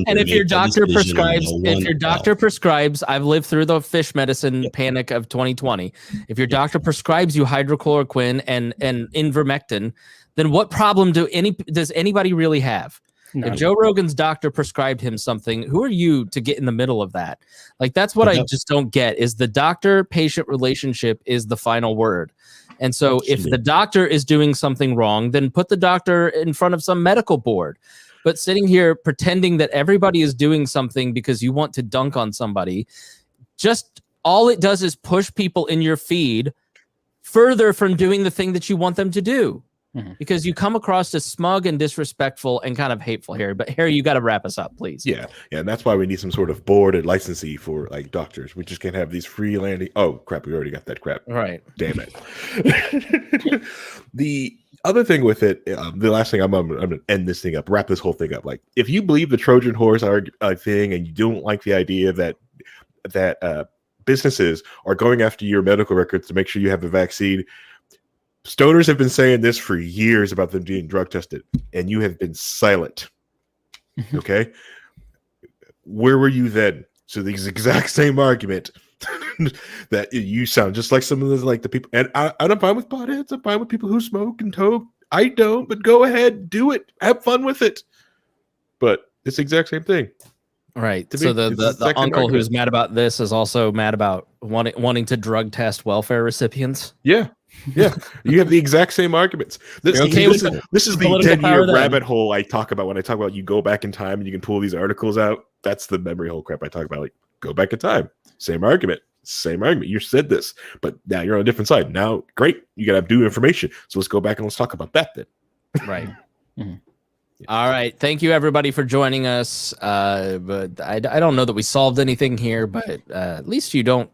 and if your doctor prescribes, I've lived through the fish medicine panic of 2020. If your doctor prescribes you hydrochloroquine and ivermectin, then what problem does anybody really have? No. If Joe Rogan's doctor prescribed him something, who are you to get in the middle of that? Like, that's what I just don't get, is the doctor-patient relationship is the final word. And so if the doctor is doing something wrong, then put the doctor in front of some medical board. But sitting here pretending that everybody is doing something because you want to dunk on somebody, just all it does is push people in your feed further from doing the thing that you want them to do. Because you come across as smug and disrespectful and kind of hateful, Harry. But Harry, you got to wrap us up, please. Yeah, and that's why we need some sort of board and licensee for like doctors. We just can't have these free landing. Oh crap, we already got that crap. Right. Damn it. The other thing with it, the last thing I'm gonna end this thing up, wrap this whole thing up. Like, if you believe the Trojan horse are a thing, and you don't like the idea that businesses are going after your medical records to make sure you have the vaccine. Stoners have been saying this for years about them being drug tested, and you have been silent. Okay? Where were you then? So the exact same argument that you sound just like some of the people, and I'm fine with potheads. I'm fine with people who smoke and toke. I don't, but go ahead, do it. Have fun with it. But it's the exact same thing. Right. So the uncle who's mad about this is also mad about wanting to drug test welfare recipients. Yeah. Yeah, you have the exact same arguments. This is the 10-year rabbit hole I talk about when I talk about you go back in time and you can pull these articles out. That's the memory hole crap I talk about. Like, go back in time. Same argument. You said this, but now you're on a different side. Now, great. You got to have new information. So let's go back and let's talk about that then. Right. Yeah. All right. Thank you, everybody, for joining us. But I don't know that we solved anything here, but at least you don't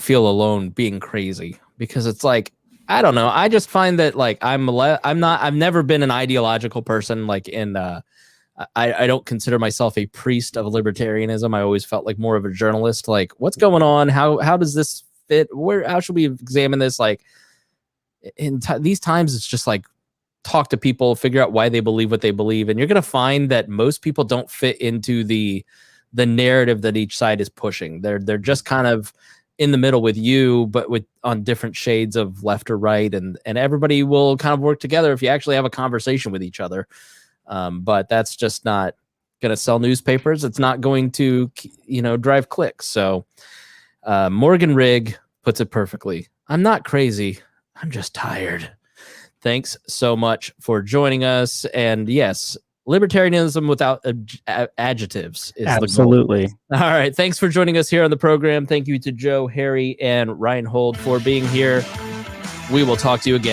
feel alone being crazy. Because it's like, I don't know. I just find that, like, I've never been an ideological person. Like, I don't consider myself a priest of libertarianism. I always felt like more of a journalist. Like, what's going on? How does this fit? How should we examine this? Like, in these times, it's just like, talk to people, figure out why they believe what they believe. And you're going to find that most people don't fit into the narrative that each side is pushing. They're just kind of in the middle with you, but on different shades of left or right, and everybody will kind of work together if you actually have a conversation with each other. But that's just not going to sell newspapers. It's not going to, drive clicks. So Morgan Rigg puts it perfectly. I'm not crazy. I'm just tired. Thanks so much for joining us. And yes, libertarianism without adjectives is absolutely the goal. All right. Thanks for joining us here on the program. Thank you to Joe, Harry, and Reinhold for being here. We will talk to you again.